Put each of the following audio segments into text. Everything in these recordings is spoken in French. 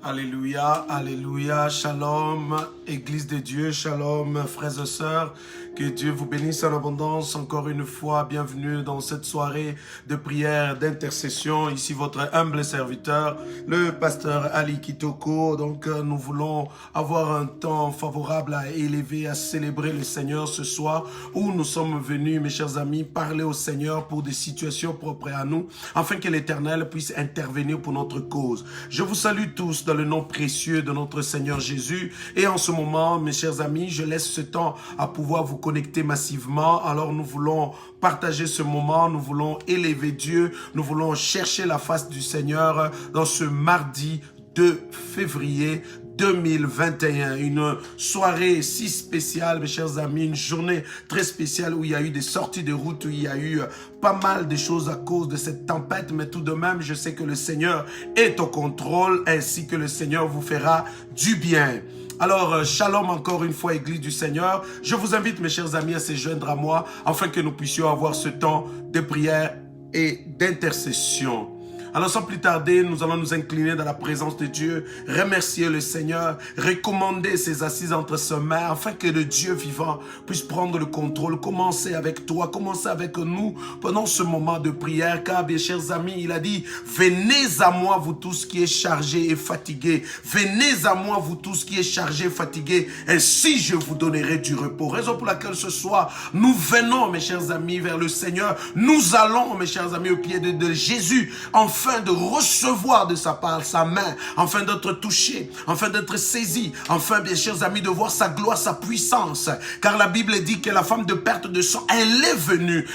Alléluia, alléluia, shalom, Église de Dieu, shalom, frères et sœurs, que Dieu vous bénisse en abondance. Encore une fois, bienvenue dans cette soirée de prière, d'intercession. Ici votre humble serviteur, le pasteur Ali Kitoko. Donc nous voulons avoir un temps favorable à élever, à célébrer le Seigneur ce soir, où nous sommes venus, mes chers amis, parler au Seigneur pour des situations propres à nous, afin que l'Éternel puisse intervenir pour notre cause. Je vous salue tous dans le nom précieux de notre Seigneur Jésus. Et en ce moment, mes chers amis, je laisse ce temps à pouvoir vous connecter massivement. Alors nous voulons partager ce moment, nous voulons élever Dieu, nous voulons chercher la face du Seigneur dans ce mardi 2 février 2021, une soirée si spéciale, mes chers amis, une journée très spéciale où il y a eu des sorties de route, où il y a eu pas mal de choses à cause de cette tempête, mais tout de même, je sais que le Seigneur est au contrôle, ainsi que le Seigneur vous fera du bien. Alors, shalom encore une fois, Église du Seigneur. Je vous invite, mes chers amis, à se joindre à moi, afin que nous puissions avoir ce temps de prière et d'intercession. Alors sans plus tarder, nous allons nous incliner dans la présence de Dieu, remercier le Seigneur, recommander ses assises entre ses mains, afin que le Dieu vivant puisse prendre le contrôle. Commencez avec toi, commencez avec nous pendant ce moment de prière, car mes chers amis, il a dit, venez à moi vous tous qui êtes chargés et fatigués, venez à moi vous tous qui êtes chargés et fatigués, ainsi je vous donnerai du repos. Raison pour laquelle ce soir, nous venons, mes chers amis, vers le Seigneur, nous allons, mes chers amis, au pied de Jésus, afin de recevoir de sa part sa main, afin d'être touché, afin d'être saisi, afin, mes chers amis, de voir sa gloire, sa puissance. Car la Bible dit que la femme de perte de sang, elle est venue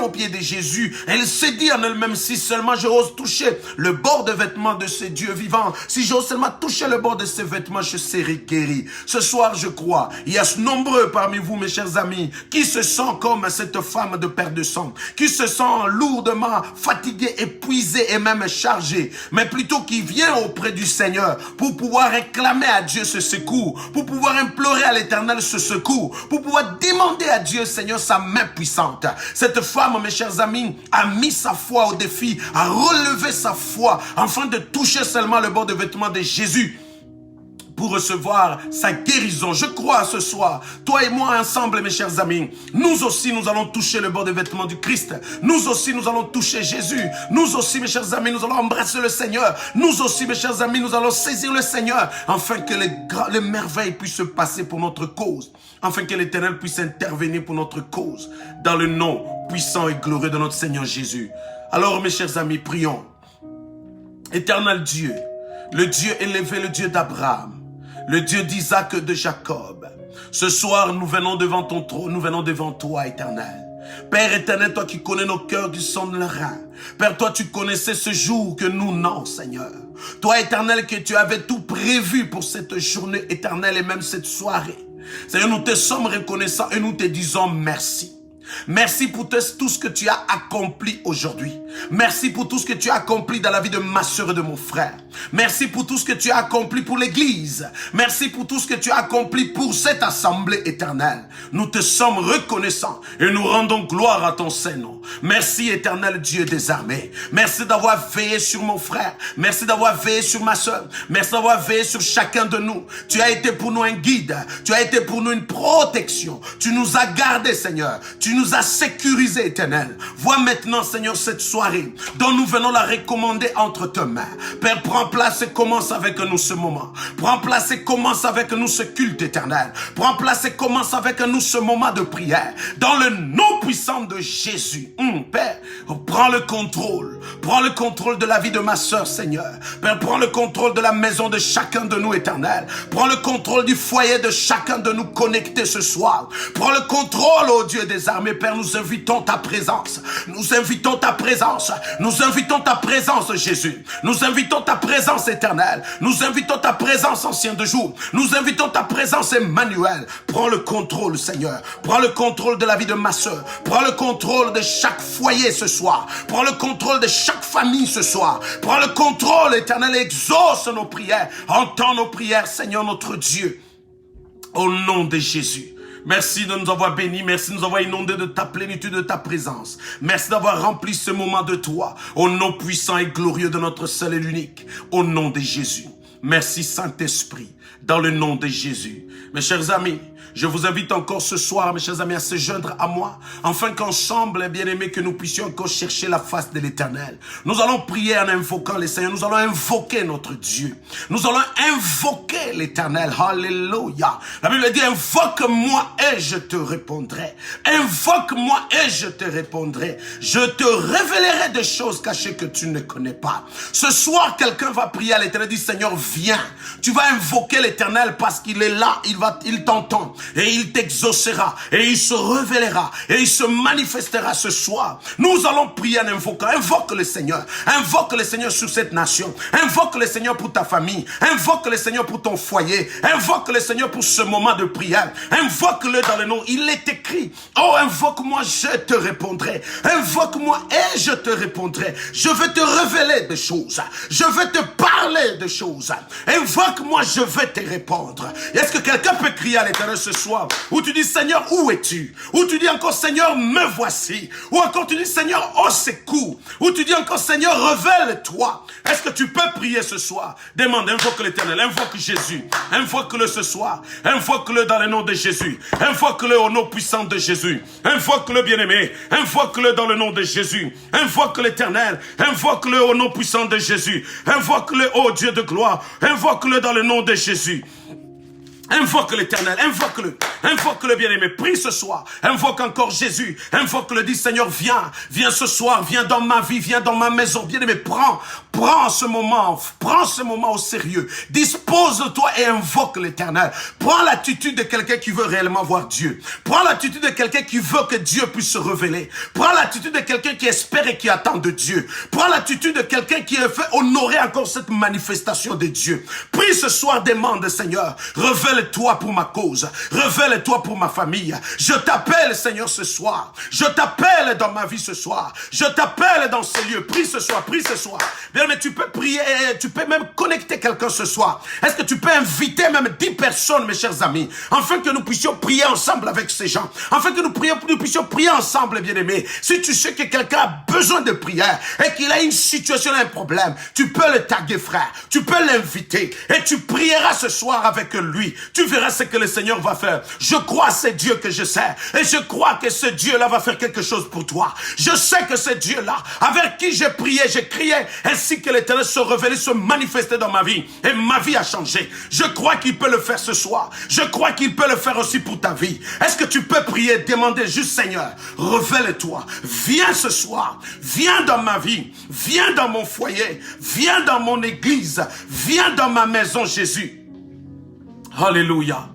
au pied de Jésus. Elle s'est dit en elle-même, si seulement j'ose toucher le bord des vêtements de ce Dieu vivant, si j'ose seulement toucher le bord de ses vêtements, je serai guéri. Ce soir, je crois, il y a nombreux parmi vous, mes chers amis, qui se sentent comme cette femme de perte de sang, qui se sent lourdement fatigué, épuisé et même chargé, mais plutôt qui vient auprès du Seigneur pour pouvoir réclamer à Dieu ce secours, pour pouvoir implorer à l'Éternel ce secours, pour pouvoir demander à Dieu, Seigneur, sa main puissante. Cette femme, mes chers amis, a mis sa foi au défi, a relevé sa foi, afin de toucher seulement le bord de vêtements de Jésus, pour recevoir sa guérison. Je crois ce soir, toi et moi ensemble, mes chers amis, nous aussi nous allons toucher le bord des vêtements du Christ. Nous aussi nous allons toucher Jésus. Nous aussi, mes chers amis, nous allons embrasser le Seigneur. Nous aussi, mes chers amis, nous allons saisir le Seigneur, afin que les merveilles puissent se passer pour notre cause, afin que l'Éternel puisse intervenir pour notre cause, dans le nom puissant et glorieux de notre Seigneur Jésus. Alors, mes chers amis, prions. Éternel Dieu, le Dieu élevé, le Dieu d'Abraham, le Dieu d'Isaac, de Jacob. Ce soir, nous venons devant ton trône, nous venons devant toi, Éternel. Père éternel, toi qui connais nos cœurs du sang de leur rein. Père, toi tu connaissais ce jour que nous non, Seigneur. Toi, Éternel, que tu avais tout prévu pour cette journée éternelle et même cette soirée. Seigneur, nous te sommes reconnaissants et nous te disons merci. Merci pour tout ce que tu as accompli aujourd'hui. Merci pour tout ce que tu as accompli dans la vie de ma soeur et de mon frère. Merci pour tout ce que tu as accompli pour l'Église. Merci pour tout ce que tu as accompli pour cette assemblée éternelle. Nous te sommes reconnaissants et nous rendons gloire à ton Saint-Nom. Merci, éternel Dieu des armées. Merci d'avoir veillé sur mon frère. Merci d'avoir veillé sur ma soeur. Merci d'avoir veillé sur chacun de nous. Tu as été pour nous un guide. Tu as été pour nous une protection. Tu nous as gardés, Seigneur. Tu nous as sécurisés, éternel. Vois maintenant, Seigneur, cette soirée dont nous venons la recommander entre tes mains. Père, prends place et commence avec nous ce moment. Prends place et commence avec nous ce culte éternel. Prends place et commence avec nous ce moment de prière. Dans le nom puissant de Jésus. Père, prends le contrôle. Prends le contrôle de la vie de ma soeur, Seigneur. Père, prends le contrôle de la maison de chacun de nous, éternel. Prends le contrôle du foyer de chacun de nous connectés ce soir. Prends le contrôle, ô Dieu des armées. Père, nous invitons ta présence. Nous invitons ta présence. Nous invitons ta présence, Jésus. Nous invitons ta présence éternelle. Nous invitons ta présence, ancien de jour. Nous invitons ta présence, Emmanuel. Prends le contrôle, Seigneur. Prends le contrôle de la vie de ma soeur. Prends le contrôle de chaque foyer ce soir. Prends le contrôle de chaque famille ce soir. Prends le contrôle, éternel. Exauce nos prières. Entends nos prières, Seigneur notre Dieu. Au nom de Jésus. Merci de nous avoir bénis. Merci de nous avoir inondés de ta plénitude, de ta présence. Merci d'avoir rempli ce moment de toi. Au nom puissant et glorieux de notre seul et l'unique. Au nom de Jésus. Merci Saint-Esprit, dans le nom de Jésus. Mes chers amis, je vous invite encore ce soir, mes chers amis, à se joindre à moi, afin qu'ensemble, bien-aimés, que nous puissions encore chercher la face de l'Éternel. Nous allons prier en invoquant le Seigneur, nous allons invoquer notre Dieu. Nous allons invoquer l'Éternel. Alléluia. La Bible dit, invoque-moi et je te répondrai. Invoque-moi et je te répondrai. Je te révélerai des choses cachées que tu ne connais pas. Ce soir, quelqu'un va prier à l'Éternel, dit, Seigneur, viens. Tu vas invoquer l'Éternel parce qu'il est là, il t'entend. Et il t'exaucera, et il se révélera, et il se manifestera ce soir. Nous allons prier en invoquant. Invoque le Seigneur. Invoque le Seigneur sur cette nation. Invoque le Seigneur pour ta famille. Invoque le Seigneur pour ton foyer. Invoque le Seigneur pour ce moment de prière. Invoque-le dans le nom. Il est écrit. Oh, invoque-moi, je te répondrai. Invoque-moi et je te répondrai. Je vais te révéler des choses. Je vais te parler de choses. Invoque-moi, je vais te répondre. Est-ce que quelqu'un peut crier à l'Éternel ce soir, où tu dis, Seigneur, où es-tu? Où tu dis encore, Seigneur, me voici. Ou encore tu dis, Seigneur, au secours. Ou tu dis encore, Seigneur, révèle-toi. Est-ce que tu peux prier ce soir? Demande, invoque l'Éternel, invoque Jésus. Invoque-le ce soir. Invoque-le dans le nom de Jésus. Invoque-le au nom puissant de Jésus. Invoque-le bien-aimé. Invoque-le dans le nom de Jésus. Invoque l'Éternel. Invoque-le au nom puissant de Jésus. Invoque-le, ô Dieu de gloire. Invoque-le dans le nom de Jésus. Invoque l'Éternel, invoque-le bien-aimé, prie ce soir, invoque encore Jésus, invoque-le, dis Seigneur, viens ce soir, viens dans ma vie, viens dans ma maison, bien-aimé, prends ce moment au sérieux, dispose-toi et invoque l'Éternel, prends l'attitude de quelqu'un qui veut réellement voir Dieu, prends l'attitude de quelqu'un qui veut que Dieu puisse se révéler, prends l'attitude de quelqu'un qui espère et qui attend de Dieu, prends l'attitude de quelqu'un qui veut honorer encore cette manifestation de Dieu, prie ce soir, demande Seigneur, révèle-toi pour ma cause. Révèle-toi pour ma famille. Je t'appelle, Seigneur, ce soir. Je t'appelle dans ma vie ce soir. Je t'appelle dans ce lieu. Prie ce soir, prie ce soir. Bien, mais tu peux prier, tu peux même connecter quelqu'un ce soir. Est-ce que tu peux inviter même 10 personnes, mes chers amis, afin que nous puissions prier ensemble avec ces gens, afin que nous puissions prier ensemble, bien-aimés. Si tu sais que quelqu'un a besoin de prière et qu'il a une situation, un problème, tu peux le taguer, frère. Tu peux l'inviter et tu prieras ce soir avec lui. Tu verras ce que le Seigneur va faire. Je crois à ce Dieu que je sais. Et je crois que ce Dieu-là va faire quelque chose pour toi. Je sais que ce Dieu-là, avec qui j'ai prié, j'ai crié, ainsi que l'Éternel se révélait, se manifestait dans ma vie. Et ma vie a changé. Je crois qu'il peut le faire ce soir. Je crois qu'il peut le faire aussi pour ta vie. Est-ce que tu peux prier, demander juste, Seigneur, révèle-toi. Viens ce soir. Viens dans ma vie. Viens dans mon foyer. Viens dans mon église. Viens dans ma maison, Jésus. Alléluia.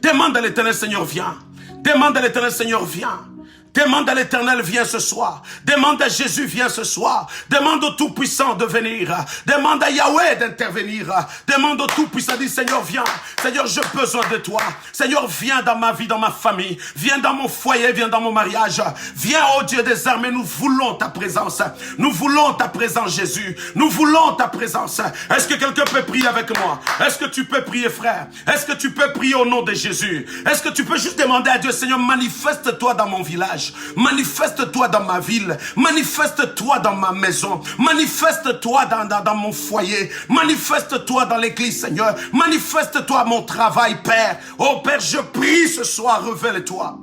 Demande à l'Éternel, Seigneur, viens. Demande à l'Éternel, Seigneur, viens. Demande à l'Éternel, viens ce soir. Demande à Jésus, viens ce soir. Demande au Tout-Puissant de venir. Demande à Yahweh d'intervenir. Demande au Tout-Puissant, dis Seigneur, viens. Seigneur, j'ai besoin de toi. Seigneur, viens dans ma vie, dans ma famille. Viens dans mon foyer, viens dans mon mariage. Viens, ô Dieu des armées, nous voulons ta présence. Nous voulons ta présence, Jésus. Nous voulons ta présence. Est-ce que quelqu'un peut prier avec moi? Est-ce que tu peux prier, frère? Est-ce que tu peux prier au nom de Jésus? Est-ce que tu peux juste demander à Dieu, Seigneur, manifeste-toi dans mon village. Manifeste-toi dans ma ville. Manifeste-toi dans ma maison. Manifeste-toi dans mon foyer. Manifeste-toi dans l'église, Seigneur. Manifeste-toi à mon travail, Père. Oh Père, je prie ce soir, révèle-toi.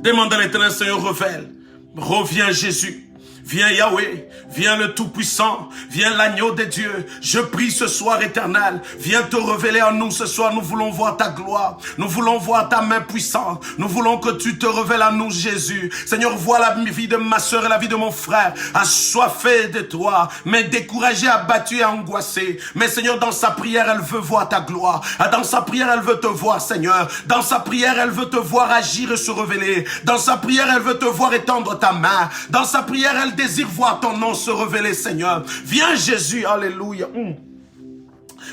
Demande à l'Éternel, Seigneur, révèle. Reviens, Jésus. Viens Yahweh, viens le Tout-Puissant, viens l'agneau de Dieu. Je prie ce soir, Éternel, viens te révéler en nous ce soir. Nous voulons voir ta gloire, nous voulons voir ta main puissante. Nous voulons que tu te révèles à nous, Jésus. Seigneur, vois la vie de ma soeur et la vie de mon frère, assoiffée de toi, mais découragée, abattue et angoissée. Mais Seigneur, dans sa prière, elle veut voir ta gloire. Dans sa prière, elle veut te voir, Seigneur. Dans sa prière, elle veut te voir agir et se révéler. Dans sa prière, elle veut te voir étendre ta main. Dans sa prière, elle désire voir ton nom se révéler, Seigneur. Viens, Jésus, alléluia.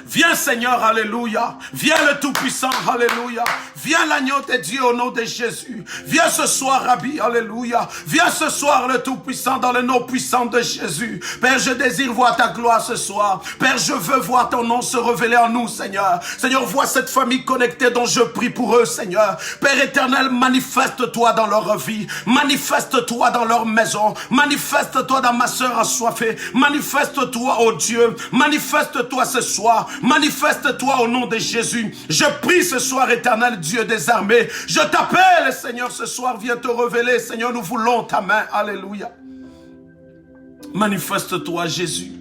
Viens Seigneur, alléluia. Viens le Tout-Puissant, alléluia. Viens l'agneau de Dieu au nom de Jésus. Viens ce soir, Rabbi, alléluia. Viens ce soir le Tout-Puissant dans le nom puissant de Jésus. Père, je désire voir ta gloire ce soir. Père, je veux voir ton nom se révéler en nous, Seigneur. Seigneur, vois cette famille connectée dont je prie pour eux, Seigneur. Père éternel, manifeste-toi dans leur vie. Manifeste-toi dans leur maison. Manifeste-toi dans ma sœur assoiffée. Manifeste-toi, oh Dieu. Manifeste-toi ce soir. Manifeste-toi au nom de Jésus. Je prie ce soir, éternel Dieu des armées. Je t'appelle, Seigneur, ce soir. Viens te révéler, Seigneur. Nous voulons ta main. Alléluia. Manifeste-toi, Jésus.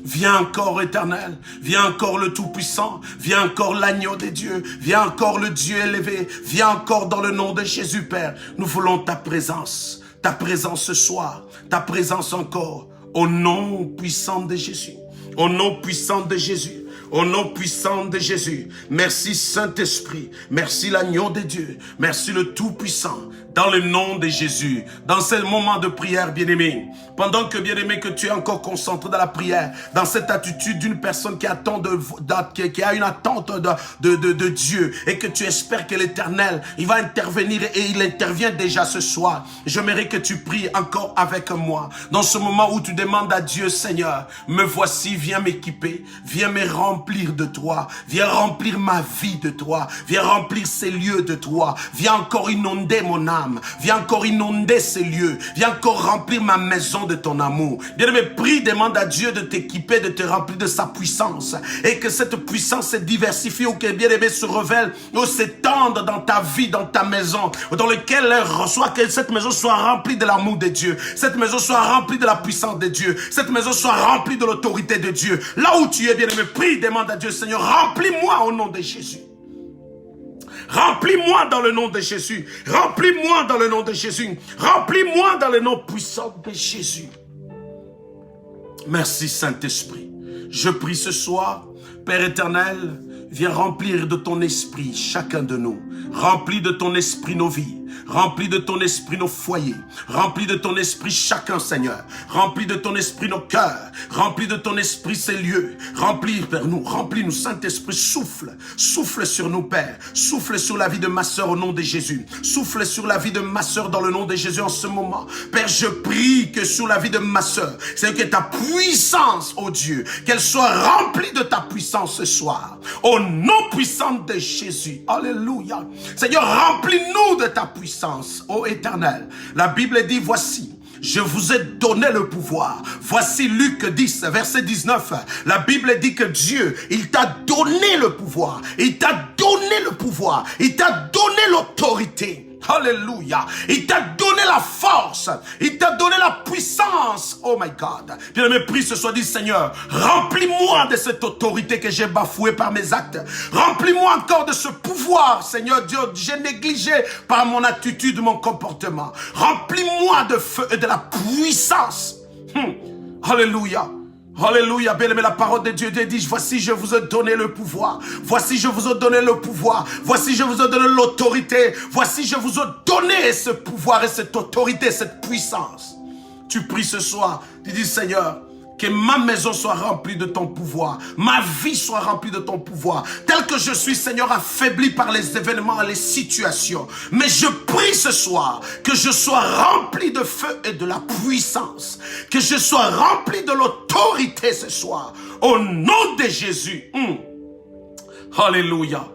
Viens encore, éternel. Viens encore le Tout-Puissant. Viens encore l'agneau des dieux. Viens encore le Dieu élevé. Viens encore dans le nom de Jésus, Père. Nous voulons ta présence. Ta présence ce soir. Ta présence encore. Au nom puissant de Jésus. Au nom puissant de Jésus. Au nom puissant de Jésus. Merci Saint-Esprit. Merci l'agneau de Dieu. Merci le Tout-Puissant. Dans le nom de Jésus. Dans ce moment de prière, bien-aimé. Pendant que, bien-aimé, que tu es encore concentré dans la prière. Dans cette attitude d'une personne qui attend qui a une attente de Dieu. Et que tu espères que l'Éternel, il va intervenir et il intervient déjà ce soir. J'aimerais que tu pries encore avec moi. Dans ce moment où tu demandes à Dieu, Seigneur, me voici, viens m'équiper. Viens me remplir de toi. Viens remplir ma vie de toi. Viens remplir ces lieux de toi. Viens encore inonder mon âme. Viens encore inonder ces lieux. Viens encore remplir ma maison de ton amour. Bien-aimé, prie, demande à Dieu de t'équiper, de te remplir de sa puissance. Et que cette puissance se diversifie ou que, bien-aimé, se révèle ou s'étende dans ta vie, dans ta maison. Dans lequel elle reçoit, que cette maison soit remplie de l'amour de Dieu. Cette maison soit remplie de la puissance de Dieu. Cette maison soit remplie de l'autorité de Dieu. Là où tu es, bien-aimé, prie, demande à Dieu, Seigneur, remplis-moi au nom de Jésus. Remplis-moi dans le nom de Jésus. Remplis-moi dans le nom de Jésus. Remplis-moi dans le nom puissant de Jésus. Merci Saint-Esprit. Je prie ce soir, Père éternel, viens remplir de ton esprit chacun de nous. Remplis de ton esprit nos vies. Remplis de ton esprit nos foyers. Remplis de ton esprit chacun, Seigneur. Remplis de ton esprit nos cœurs. Remplis de ton esprit ces lieux. Remplis, Père, nous. Remplis-nous, Saint-Esprit. Souffle. Souffle sur nous, Père. Souffle sur la vie de ma sœur au nom de Jésus. Souffle sur la vie de ma sœur dans le nom de Jésus en ce moment. Père, je prie que sur la vie de ma sœur, c'est que ta puissance, oh Dieu, qu'elle soit remplie de ta puissance ce soir. Au nom puissant de Jésus. Alléluia. Seigneur, remplis-nous de ta puissance, ô Éternel. La Bible dit, voici, je vous ai donné le pouvoir. Voici Luc 10, verset 19. La Bible dit que Dieu, il t'a donné le pouvoir. Il t'a donné le pouvoir. Il t'a donné l'autorité. Alléluia. Il t'a donné la force. Il t'a donné la puissance. Oh my God. Bien-aimé, prie ce soir, dit Seigneur, remplis-moi de cette autorité que j'ai bafouée par mes actes. Remplis-moi encore de ce pouvoir, Seigneur Dieu, j'ai négligé par mon attitude, mon comportement. Remplis-moi de feu et de la puissance. Alléluia. Alléluia, bien-aimé, la parole de Dieu dit, voici je vous ai donné le pouvoir, voici je vous ai donné le pouvoir, voici je vous ai donné l'autorité, voici je vous ai donné ce pouvoir et cette autorité, cette puissance. Tu pries ce soir, tu dis Seigneur, que ma maison soit remplie de ton pouvoir, ma vie soit remplie de ton pouvoir, tel que je suis, Seigneur, affaibli par les événements et les situations. Mais je prie ce soir que je sois rempli de feu et de la puissance, que je sois rempli de l'autorité ce soir, au nom de Jésus. Alléluia.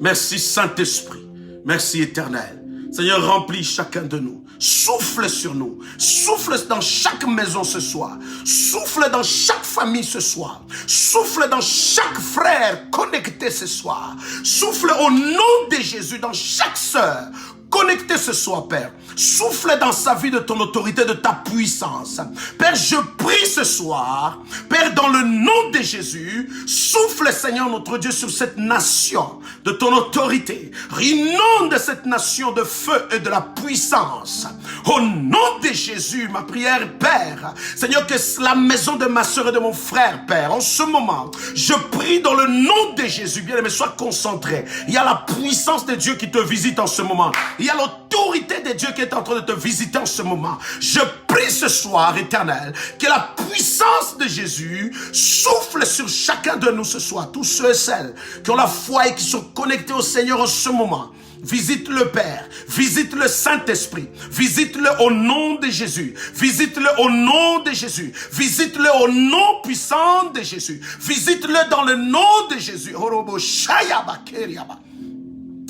Merci Saint-Esprit, merci Éternel. Seigneur, remplis chacun de nous. Souffle sur nous. Souffle dans chaque maison ce soir. Souffle dans chaque famille ce soir. Souffle dans chaque frère connecté ce soir. Souffle au nom de Jésus dans chaque sœur connecté ce soir, Père. Souffle dans sa vie de ton autorité, de ta puissance. Père, je prie ce soir, Père, dans le nom de Jésus, souffle, Seigneur notre Dieu, sur cette nation de ton autorité. Inonde cette nation de feu et de la puissance. Au nom de Jésus, ma prière, Père, Seigneur, que la maison de ma soeur et de mon frère, Père, en ce moment, je prie dans le nom de Jésus, bien-aimé, sois concentré. Il y a la puissance de Dieu qui te visite en ce moment. Il y a l'autorité l'autorité de Dieu qui est en train de te visiter en ce moment. Je prie ce soir, Éternel, que la puissance de Jésus souffle sur chacun de nous ce soir, tous ceux et celles qui ont la foi et qui sont connectés au Seigneur en ce moment. Visite le Père, visite le Saint-Esprit, visite-le au nom de Jésus, visite-le au nom de Jésus, visite-le au nom puissant de Jésus, visite-le dans le nom de Jésus.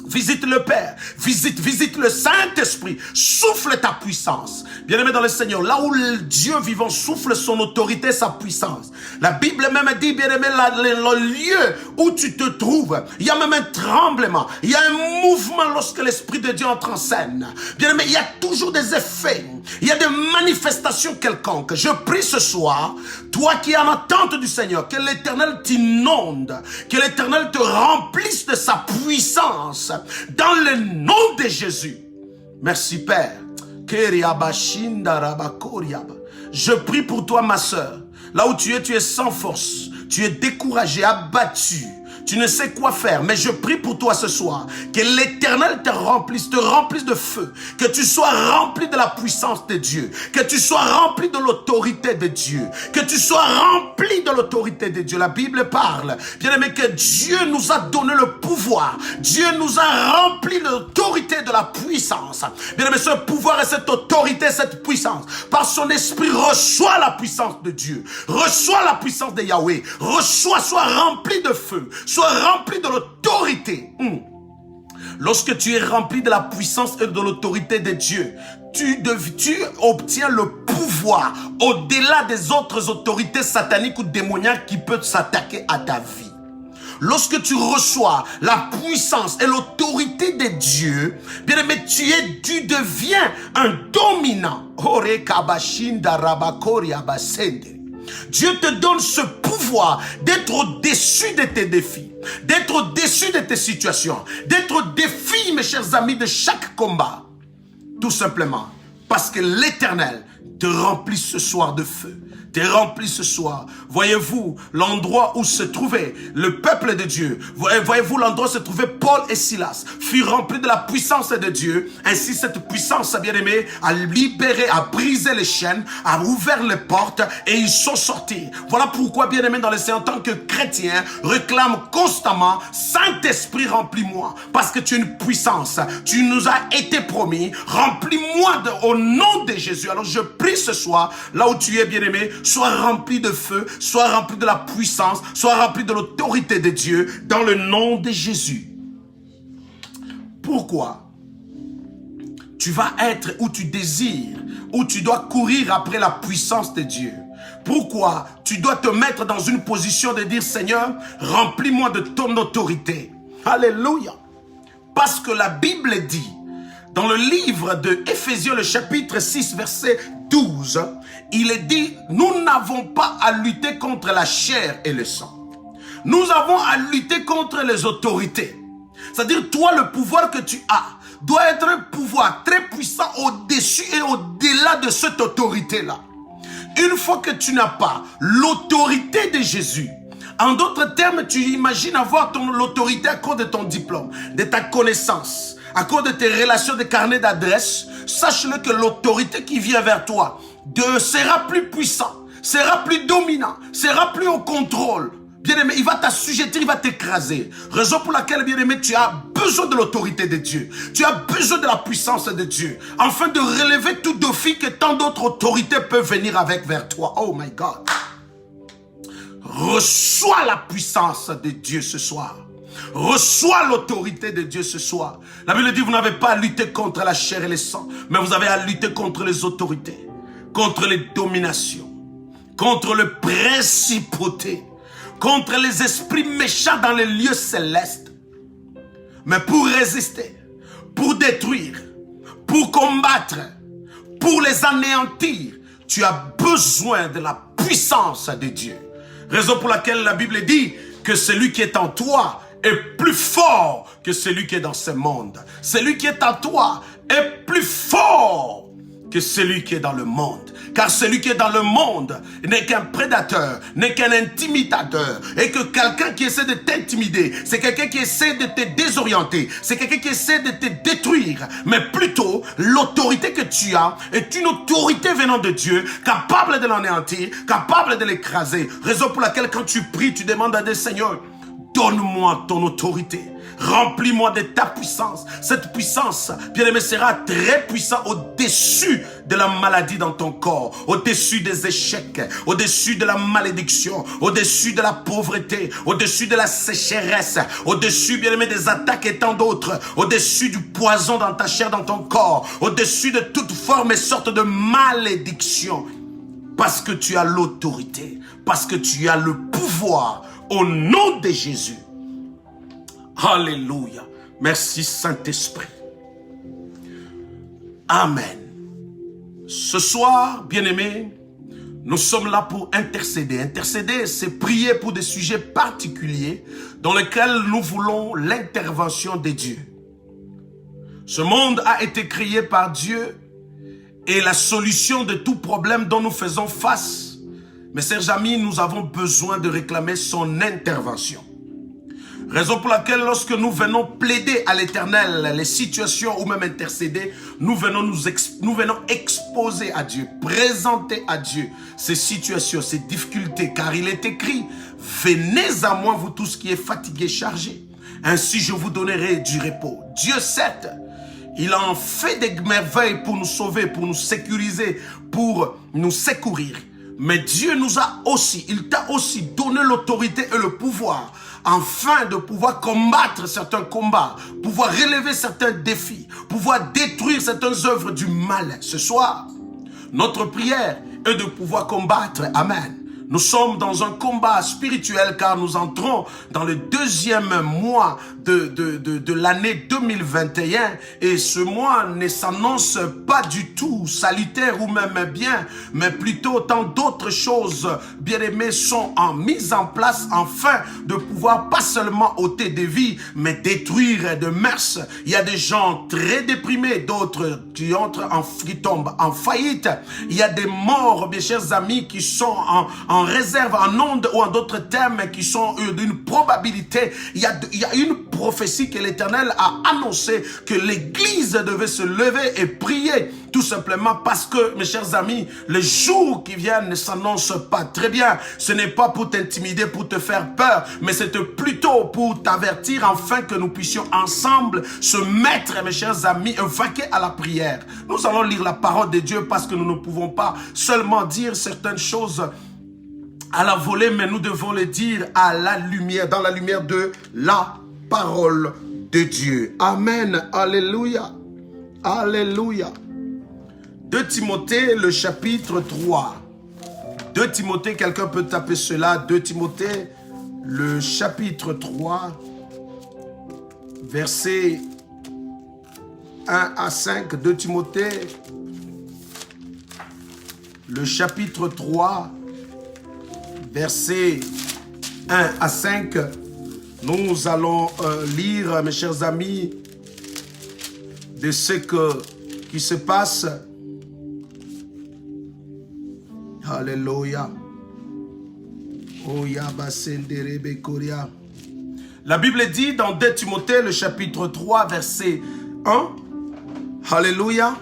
Visite le Père, visite le Saint-Esprit, souffle ta puissance. Bien-aimé dans le Seigneur, là où le Dieu vivant souffle son autorité, sa puissance. La Bible même dit, bien-aimé, le lieu où tu te trouves, il y a même un tremblement, il y a un mouvement lorsque l'Esprit de Dieu entre en scène. Bien-aimé, il y a toujours des effets, il y a des manifestations quelconques. Je prie ce soir, toi qui es en attente du Seigneur, que l'Éternel t'inonde, que l'Éternel te remplisse de sa puissance. Dans le nom de Jésus. Merci Père. Je prie pour toi ma soeur. Là où tu es sans force. Tu es découragé, abattu. Tu ne sais quoi faire, mais je prie pour toi ce soir, que l'Éternel te remplisse de feu, que tu sois rempli de la puissance de Dieu, que tu sois rempli de l'autorité de Dieu, que tu sois rempli de l'autorité de Dieu. La Bible parle, bien aimé, que Dieu nous a donné le pouvoir, Dieu nous a rempli de l'autorité de la puissance. Bien aimé, ce pouvoir et cette autorité, cette puissance, par son esprit, reçois la puissance de Dieu, reçois la puissance de Yahweh, sois rempli de feu, sois rempli de l'autorité. Lorsque tu es rempli de la puissance et de l'autorité de Dieu, tu obtiens le pouvoir au-delà des autres autorités sataniques ou démoniaques qui peuvent s'attaquer à ta vie. Lorsque tu reçois la puissance et l'autorité de Dieu, bien aimé, tu deviens un dominant. Dieu te donne ce pouvoir d'être au-dessus de tes défis, d'être au-dessus de tes situations, d'être au-dessus, mes chers amis, de chaque combat. Tout simplement parce que l'Éternel te remplit ce soir de feu. Te remplit ce soir. Voyez-vous l'endroit où se trouvait le peuple de Dieu. Voyez-vous l'endroit où se trouvait Paul et Silas. Furent remplis de la puissance de Dieu. Ainsi cette puissance, bien aimé, a libéré, a brisé les chaînes, a ouvert les portes et ils sont sortis. Voilà pourquoi, bien aimé, dans le Seigneur, en tant que chrétien, réclame constamment, Saint-Esprit, remplis-moi. Parce que tu es une puissance. Tu nous as été promis. Remplis-moi au nom de Jésus. Alors je prie ce soir, là où tu es, bien aimé, sois rempli de feu, sois rempli de la puissance, sois rempli de l'autorité de Dieu dans le nom de Jésus. Pourquoi tu vas être où tu désires, où tu dois courir après la puissance de Dieu? Pourquoi tu dois te mettre dans une position de dire, Seigneur, remplis-moi de ton autorité? Alléluia. Parce que la Bible dit, dans le livre de Éphésiens, le chapitre 6, verset 12, il est dit, nous n'avons pas à lutter contre la chair et le sang. Nous avons à lutter contre les autorités. C'est-à-dire, toi, le pouvoir que tu as doit être un pouvoir très puissant au-dessus et au-delà de cette autorité-là. Une fois que tu n'as pas l'autorité de Jésus, en d'autres termes, tu imagines avoir l'autorité à cause de ton diplôme, de ta connaissance, à cause de tes relations de carnet d'adresse, sache-le que l'autorité qui vient vers toi sera plus puissant, sera plus dominant, sera plus au contrôle. Bien-aimé, il va t'assujettir, il va t'écraser. Raison pour laquelle, bien-aimé, tu as besoin de l'autorité de Dieu. Tu as besoin de la puissance de Dieu. Afin de relever tout défi que tant d'autres autorités peuvent venir avec vers toi. Oh my God. Reçois la puissance de Dieu ce soir. Reçois l'autorité de Dieu ce soir. La Bible dit, vous n'avez pas à lutter contre la chair et le sang, mais vous avez à lutter contre les autorités, contre les dominations, contre les principautés, contre les esprits méchants dans les lieux célestes. Mais pour résister, pour détruire, pour combattre, pour les anéantir, tu as besoin de la puissance de Dieu. Raison pour laquelle la Bible dit que celui qui est en toi est plus fort que celui qui est dans ce monde. Celui qui est en toi est plus fort que celui qui est dans le monde. Car celui qui est dans le monde n'est qu'un prédateur, n'est qu'un intimidateur. Et que quelqu'un qui essaie de t'intimider, c'est quelqu'un qui essaie de te désorienter. C'est quelqu'un qui essaie de te détruire. Mais plutôt, l'autorité que tu as est une autorité venant de Dieu, capable de l'anéantir, capable de l'écraser. Raison pour laquelle quand tu pries, tu demandes à Dieu, Seigneur, donne-moi ton autorité. Remplis-moi de ta puissance. Cette puissance, bien-aimé, sera très puissante au-dessus de la maladie dans ton corps, au-dessus des échecs, au-dessus de la malédiction, au-dessus de la pauvreté, au-dessus de la sécheresse, au-dessus, bien-aimé, des attaques et tant d'autres, au-dessus du poison dans ta chair, dans ton corps, au-dessus de toute forme et sorte de malédiction. Parce que tu as l'autorité, parce que tu as le pouvoir, au nom de Jésus. Alléluia. Merci Saint-Esprit. Amen. Ce soir, bien-aimés, nous sommes là pour intercéder. Intercéder, c'est prier pour des sujets particuliers dans lesquels nous voulons l'intervention de Dieu. Ce monde a été créé par Dieu et la solution de tout problème dont nous faisons face, mes chers amis, nous avons besoin de réclamer son intervention. Raison pour laquelle lorsque nous venons plaider à l'Éternel les situations ou même intercéder, nous venons exposer à Dieu, présenter à Dieu ces situations, ces difficultés, car il est écrit, venez à moi vous tous qui êtes fatigués, chargés, ainsi je vous donnerai du repos. Dieu certes, il a en fait des merveilles pour nous sauver, pour nous sécuriser, pour nous secourir. Mais Dieu nous a aussi, il t'a aussi donné l'autorité et le pouvoir afin de pouvoir combattre certains combats, pouvoir relever certains défis, pouvoir détruire certaines œuvres du mal. Ce soir, notre prière est de pouvoir combattre. Amen. Nous sommes dans un combat spirituel car nous entrons dans le deuxième mois de l'année 2021 et ce mois ne s'annonce pas du tout salutaire ou même bien, mais plutôt tant d'autres choses bien-aimées sont mises en place afin de pouvoir pas seulement ôter des vies, mais détruire de mœurs. Il y a des gens très déprimés, d'autres qui entrent qui tombent en faillite. Il y a des morts, mes chers amis, qui sont en réserve, en ondes ou en d'autres termes qui sont d'une probabilité. Il y a une prophétie que l'Éternel a annoncé que l'Église devait se lever et prier tout simplement parce que, mes chers amis, les jours qui viennent ne s'annoncent pas très bien. Ce n'est pas pour t'intimider, pour te faire peur, mais c'est plutôt pour t'avertir afin que nous puissions ensemble se mettre, mes chers amis, vaquer à la prière. Nous allons lire la parole de Dieu parce que nous ne pouvons pas seulement dire certaines choses à la volée, mais nous devons le dire à la lumière, dans la lumière de la parole de Dieu. Amen. Alléluia. Alléluia. 2 Timothée, le chapitre 3. 2 Timothée, quelqu'un peut taper cela. 2 Timothée, le chapitre 3, versets 1 à 5. 2 Timothée, le chapitre 3, versets 1 à 5. Nous allons lire, mes chers amis, de ce qui se passe. Alléluia. La Bible dit dans 2 Timothée, le chapitre 3, verset 1. Alléluia.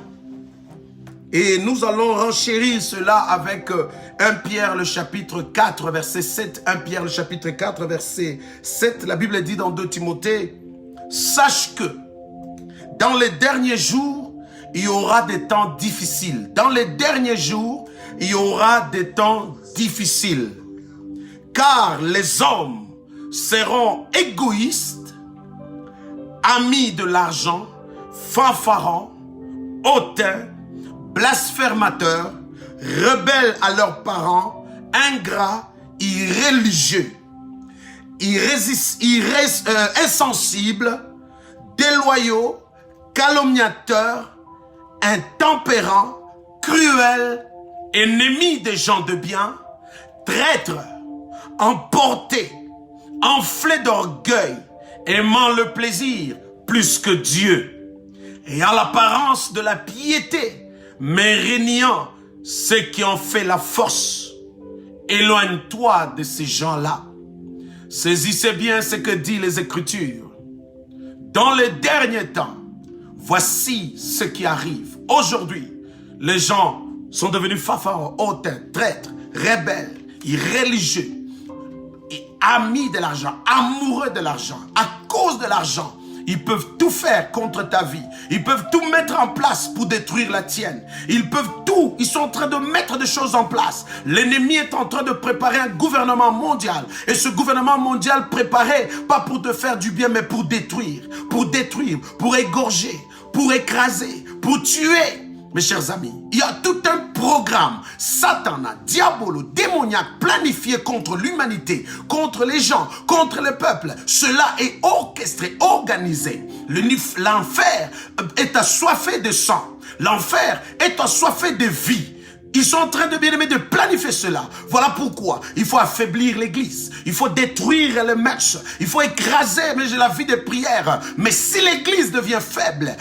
Et nous allons renchérir cela avec 1 Pierre, le chapitre 4, verset 7. 1 Pierre, le chapitre 4, verset 7. La Bible dit dans 2 Timothée, « Sache que dans les derniers jours, il y aura des temps difficiles. Dans les derniers jours, il y aura des temps difficiles. Car les hommes seront égoïstes, amis de l'argent, fanfarons, hautains, blasphémateurs, rebelles à leurs parents, ingrats, irréligieux, insensibles, déloyaux, calomniateurs, intempérants, cruels, ennemis des gens de bien, traîtres, emportés, enflés d'orgueil, aimant le plaisir plus que Dieu, ayant l'apparence de la piété, mais régnant ceux qui ont fait la force. Éloigne-toi de ces gens-là. Saisissez bien ce que dit les Écritures. Dans les derniers temps, voici ce qui arrive. Aujourd'hui, les gens sont devenus fanfarons, hautains, traîtres, rebelles, irréligieux, et amis de l'argent, amoureux de l'argent. À cause de l'argent, ils peuvent tout faire contre ta vie. Ils peuvent tout mettre en place pour détruire la tienne. Ils peuvent tout. Ils sont en train de mettre des choses en place. L'ennemi est en train de préparer un gouvernement mondial. Et ce gouvernement mondial préparé, pas pour te faire du bien, mais pour détruire, pour égorger, pour écraser, pour tuer. Mes chers amis, il y a tout un programme Satan, diabolo, démoniaque planifié contre l'humanité, contre les gens, contre le peuple. Cela est orchestré, organisé. L'enfer est assoiffé de sang. L'enfer est assoiffé de vie. Ils sont en train de bien aimer de planifier cela. Voilà pourquoi il faut affaiblir l'église. Il faut détruire le match. Il faut écraser la vie de prière. Mais si l'église devient faible,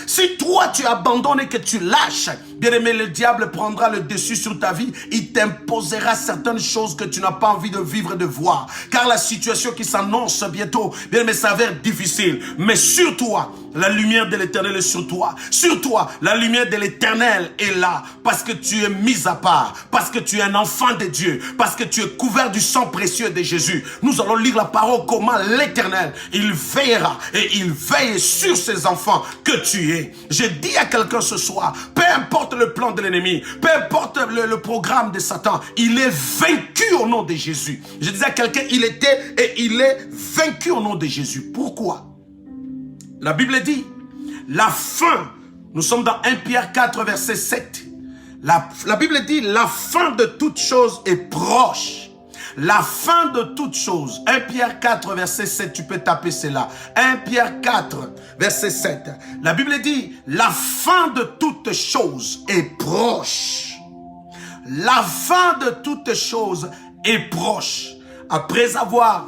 si toi tu abandonnes et que tu lâches, bien aimé, le diable prendra le dessus sur ta vie. Il t'imposera certaines choses que tu n'as pas envie de vivre et de voir. Car la situation qui s'annonce bientôt, bien aimé, s'avère difficile. Mais sur toi, la lumière de l'Éternel est sur toi. Sur toi, la lumière de l'Éternel est là. Parce que tu es mis à part. Parce que tu es un enfant de Dieu. Parce que tu es couvert du sang précieux de Jésus. Nous allons lire la parole comment l'Éternel, il veillera et il veille sur ses enfants que tu es. Je dis à quelqu'un ce soir, peu importe le plan de l'ennemi, peu importe le programme de Satan, il est vaincu au nom de Jésus. Je disais à quelqu'un, il était et il est vaincu au nom de Jésus. Pourquoi? La Bible dit, la fin, nous sommes dans 1 Pierre 4, verset 7. La Bible dit, la fin de toute chose est proche. La fin de toute chose. 1 Pierre 4, verset 7, tu peux taper cela. 1 Pierre 4, verset 7. La Bible dit, la fin de toute chose est proche. La fin de toute chose est proche. Après avoir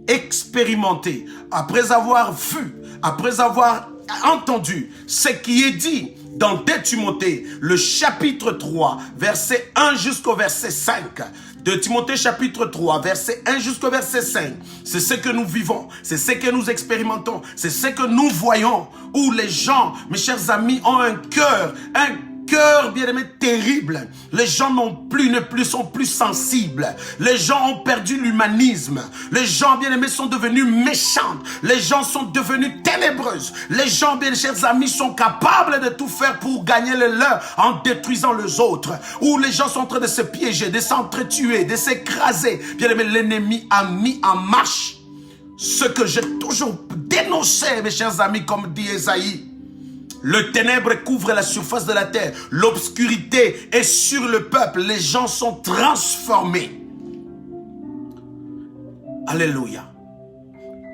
expérimenté, après avoir vu, après avoir entendu ce qui est dit dans 2 Timothée, le chapitre 3, verset 1 jusqu'au verset 5. 2 Timothée chapitre 3, verset 1 jusqu'au verset 5. C'est ce que nous vivons, c'est ce que nous expérimentons, c'est ce que nous voyons, où les gens, mes chers amis, ont un cœur bien-aimé terrible. Les gens sont plus sensibles. Les gens ont perdu l'humanisme. Les gens bien-aimés sont devenus méchants. Les gens sont devenus ténébreuses. Les gens, bien chers amis, sont capables de tout faire pour gagner le leur en détruisant les autres. Où les gens sont en train de se piéger, de s'entretuer, de s'écraser. Bien-aimé, l'ennemi a mis en marche ce que j'ai toujours dénoncé, mes chers amis, comme dit Ésaïe. Le ténèbre couvre la surface de la terre. L'obscurité est sur le peuple. Les gens sont transformés. Alléluia.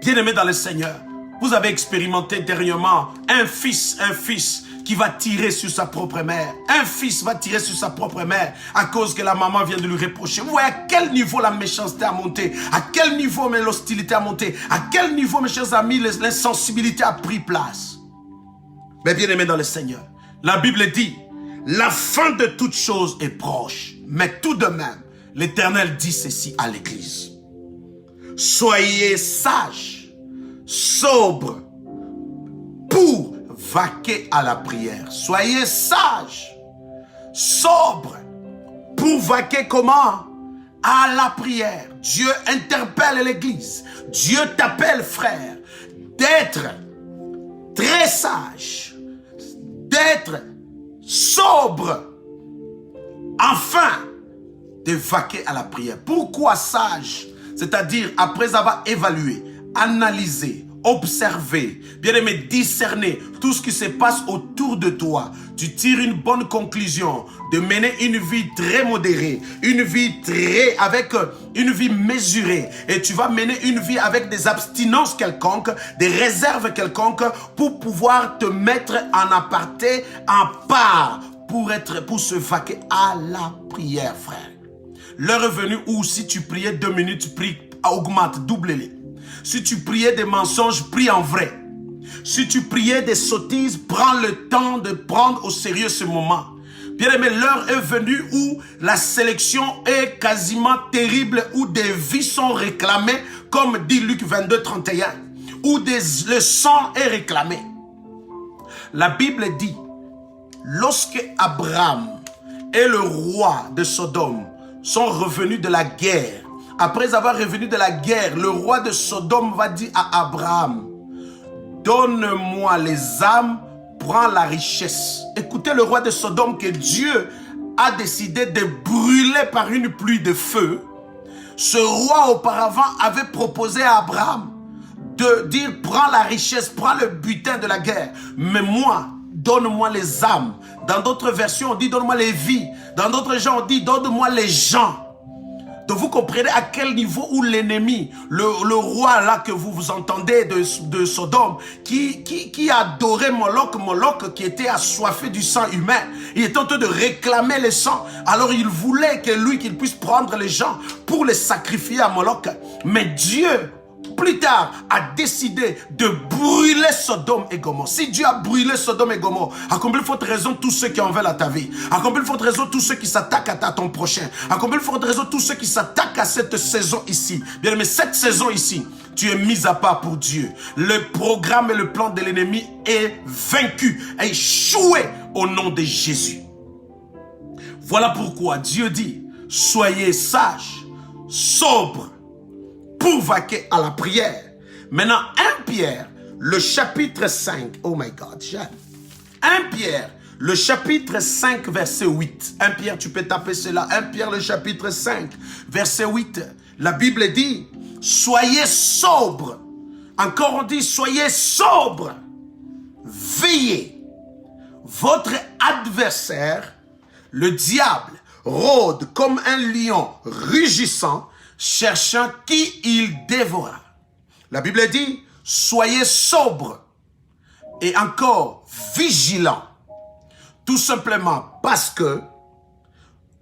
Bien-aimés dans le Seigneur, vous avez expérimenté dernièrement un fils qui va tirer sur sa propre mère. Un fils va tirer sur sa propre mère à cause que la maman vient de lui reprocher. Vous voyez à quel niveau la méchanceté a monté, à quel niveau l'hostilité a monté, à quel niveau, mes chers amis, l'insensibilité a pris place. Mais bien aimé dans le Seigneur, la Bible dit, la fin de toute chose est proche. Mais tout de même, l'Éternel dit ceci à l'Église. Soyez sages, sobres, pour vaquer à la prière. Soyez sages, sobres, pour vaquer comment? À la prière. Dieu interpelle l'Église. Dieu t'appelle, frère, d'être très sage, d'être sobre, afin de vaquer à la prière. Pourquoi sage? C'est-à-dire après avoir évalué, analysé, observé, bien aimé, discerner tout ce qui se passe autour de toi. Tu tires une bonne conclusion de mener une vie très modérée, une vie mesurée. Et tu vas mener une vie avec des abstinences quelconques, des réserves quelconques pour pouvoir te mettre en aparté, en part, pour se vaquer à la prière, frère. L'heure est venue où si tu priais 2 minutes, prie, augmente, double-les. Si tu priais des mensonges, prie en vrai. Si tu priais des sottises, prends le temps de prendre au sérieux ce moment. Bien-aimé, l'heure est venue où la sélection est quasiment terrible, où des vies sont réclamées, comme dit Luc 22, 31, où le sang est réclamé. La Bible dit, lorsque Abraham et le roi de Sodome sont revenus de la guerre, après avoir revenu de la guerre, le roi de Sodome va dire à Abraham, donne-moi les âmes, prends la richesse. Écoutez le roi de Sodome que Dieu a décidé de brûler par une pluie de feu. Ce roi auparavant avait proposé à Abraham de dire, prends la richesse, prends le butin de la guerre. Mais moi, donne-moi les âmes. Dans d'autres versions, on dit, donne-moi les vies. Dans d'autres gens, on dit, donne-moi les gens. Donc vous comprenez à quel niveau où l'ennemi, le roi là que vous entendez de Sodome, qui adorait Moloch qui était assoiffé du sang humain, il était en train de réclamer le sang. Alors il voulait qu'il puisse prendre les gens pour les sacrifier à Moloch. Mais Dieu, plus tard, a décidé de brûler Sodome et Gomorrhe. Si Dieu a brûlé Sodome et Gomorrhe, à combien il faut raison tous ceux qui en veulent à ta vie? À combien il faut raison tous ceux qui s'attaquent à ton prochain? À combien il faut raison tous ceux qui s'attaquent à cette saison ici? Bien, mais cette saison ici, tu es mis à part pour Dieu. Le programme et le plan de l'ennemi est vaincu, est échoué au nom de Jésus. Voilà pourquoi Dieu dit, soyez sages, sobres, pour vaquer à la prière. Maintenant, 1 Pierre, le chapitre 5. Oh my God, j'aime. 1 Pierre, le chapitre 5, verset 8. 1 Pierre, tu peux taper cela. 1 Pierre, le chapitre 5, verset 8. La Bible dit, soyez sobres. Encore on dit, soyez sobres. Veillez. Votre adversaire, le diable, rôde comme un lion rugissant, cherchant qui il dévora. La Bible dit, soyez sobres et encore vigilants. Tout simplement parce que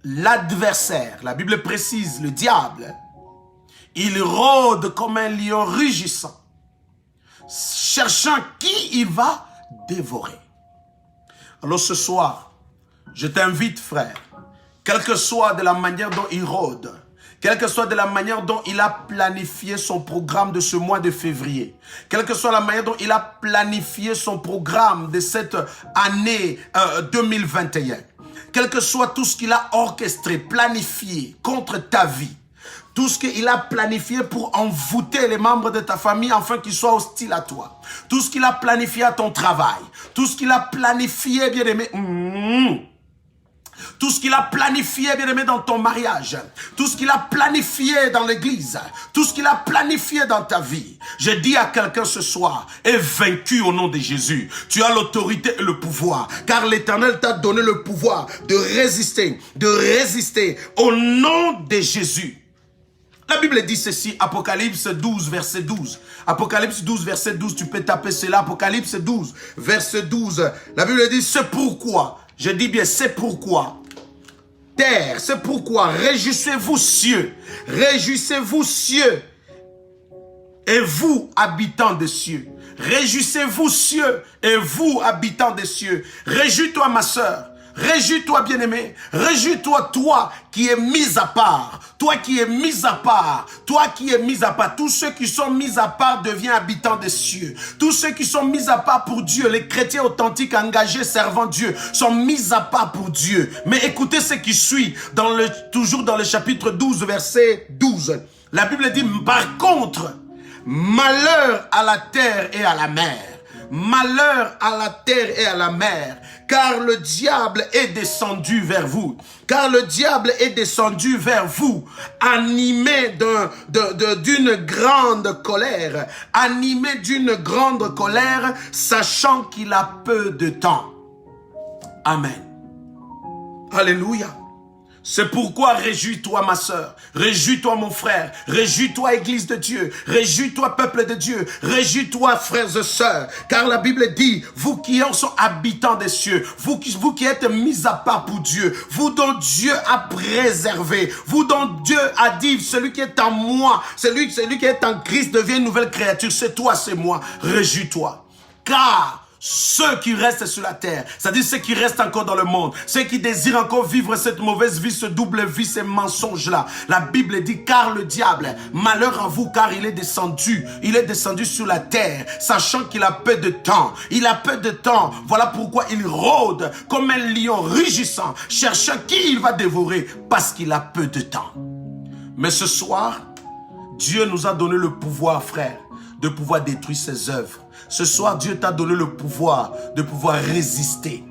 l'adversaire, la Bible précise, le diable, il rôde comme un lion rugissant, cherchant qui il va dévorer. Alors ce soir, je t'invite, frère, quelle que soit de la manière dont il rôde, quelle que soit de la manière dont il a planifié son programme de ce mois de février, quelle que soit la manière dont il a planifié son programme de cette année 2021, quel que soit tout ce qu'il a orchestré, planifié contre ta vie, tout ce qu'il a planifié pour envoûter les membres de ta famille afin qu'ils soient hostiles à toi, tout ce qu'il a planifié à ton travail, tout ce qu'il a planifié, bien aimé, tout ce qu'il a planifié, bien-aimé, dans ton mariage, tout ce qu'il a planifié dans l'église, tout ce qu'il a planifié dans ta vie, je dis à quelqu'un ce soir, est vaincu au nom de Jésus. Tu as l'autorité et le pouvoir, car l'Éternel t'a donné le pouvoir de résister au nom de Jésus. La Bible dit ceci, Apocalypse 12, verset 12. Apocalypse 12, verset 12, tu peux taper cela, Apocalypse 12, verset 12. La Bible dit, c'est pourquoi, je dis bien, c'est pourquoi, terre, c'est pourquoi, réjouissez-vous cieux, et vous, habitants des cieux. Réjouissez-vous cieux, et vous, habitants des cieux. Réjouis-toi, ma sœur. Réjouis-toi, bien-aimé. Réjouis-toi, toi qui es mis à part. Toi qui es mis à part. Toi qui es mis à part. Tous ceux qui sont mis à part deviennent habitants des cieux. Tous ceux qui sont mis à part pour Dieu, les chrétiens authentiques, engagés, servant Dieu, sont mis à part pour Dieu. Mais écoutez ce qui suit, toujours dans le chapitre 12, verset 12. La Bible dit, par contre, malheur à la terre et à la mer. Malheur à la terre et à la mer, car le diable est descendu vers vous. Car le diable est descendu vers vous, animé d'une grande colère. Animé d'une grande colère, sachant qu'il a peu de temps. Amen. Alléluia. C'est pourquoi réjouis-toi, ma sœur, réjouis-toi, mon frère, réjouis-toi, Église de Dieu, réjouis-toi, peuple de Dieu, réjouis-toi, frères et sœurs, car la Bible dit, vous qui en sont habitants des cieux, vous qui êtes mis à part pour Dieu, vous dont Dieu a préservé, vous dont Dieu a dit, celui qui est en moi, celui qui est en Christ devient une nouvelle créature, c'est toi, c'est moi, réjouis-toi. car ceux qui restent sur la terre, c'est-à-dire ceux qui restent encore dans le monde, ceux qui désirent encore vivre cette mauvaise vie, ce double vie, ces mensonges-là. La Bible dit, car le diable, malheur à vous, car il est descendu sur la terre, sachant qu'il a peu de temps. Il a peu de temps. Voilà pourquoi il rôde comme un lion rugissant, cherchant qui il va dévorer, parce qu'il a peu de temps. Mais ce soir, Dieu nous a donné le pouvoir, frère, de pouvoir détruire ses œuvres. Ce soir, Dieu t'a donné le pouvoir de pouvoir résister.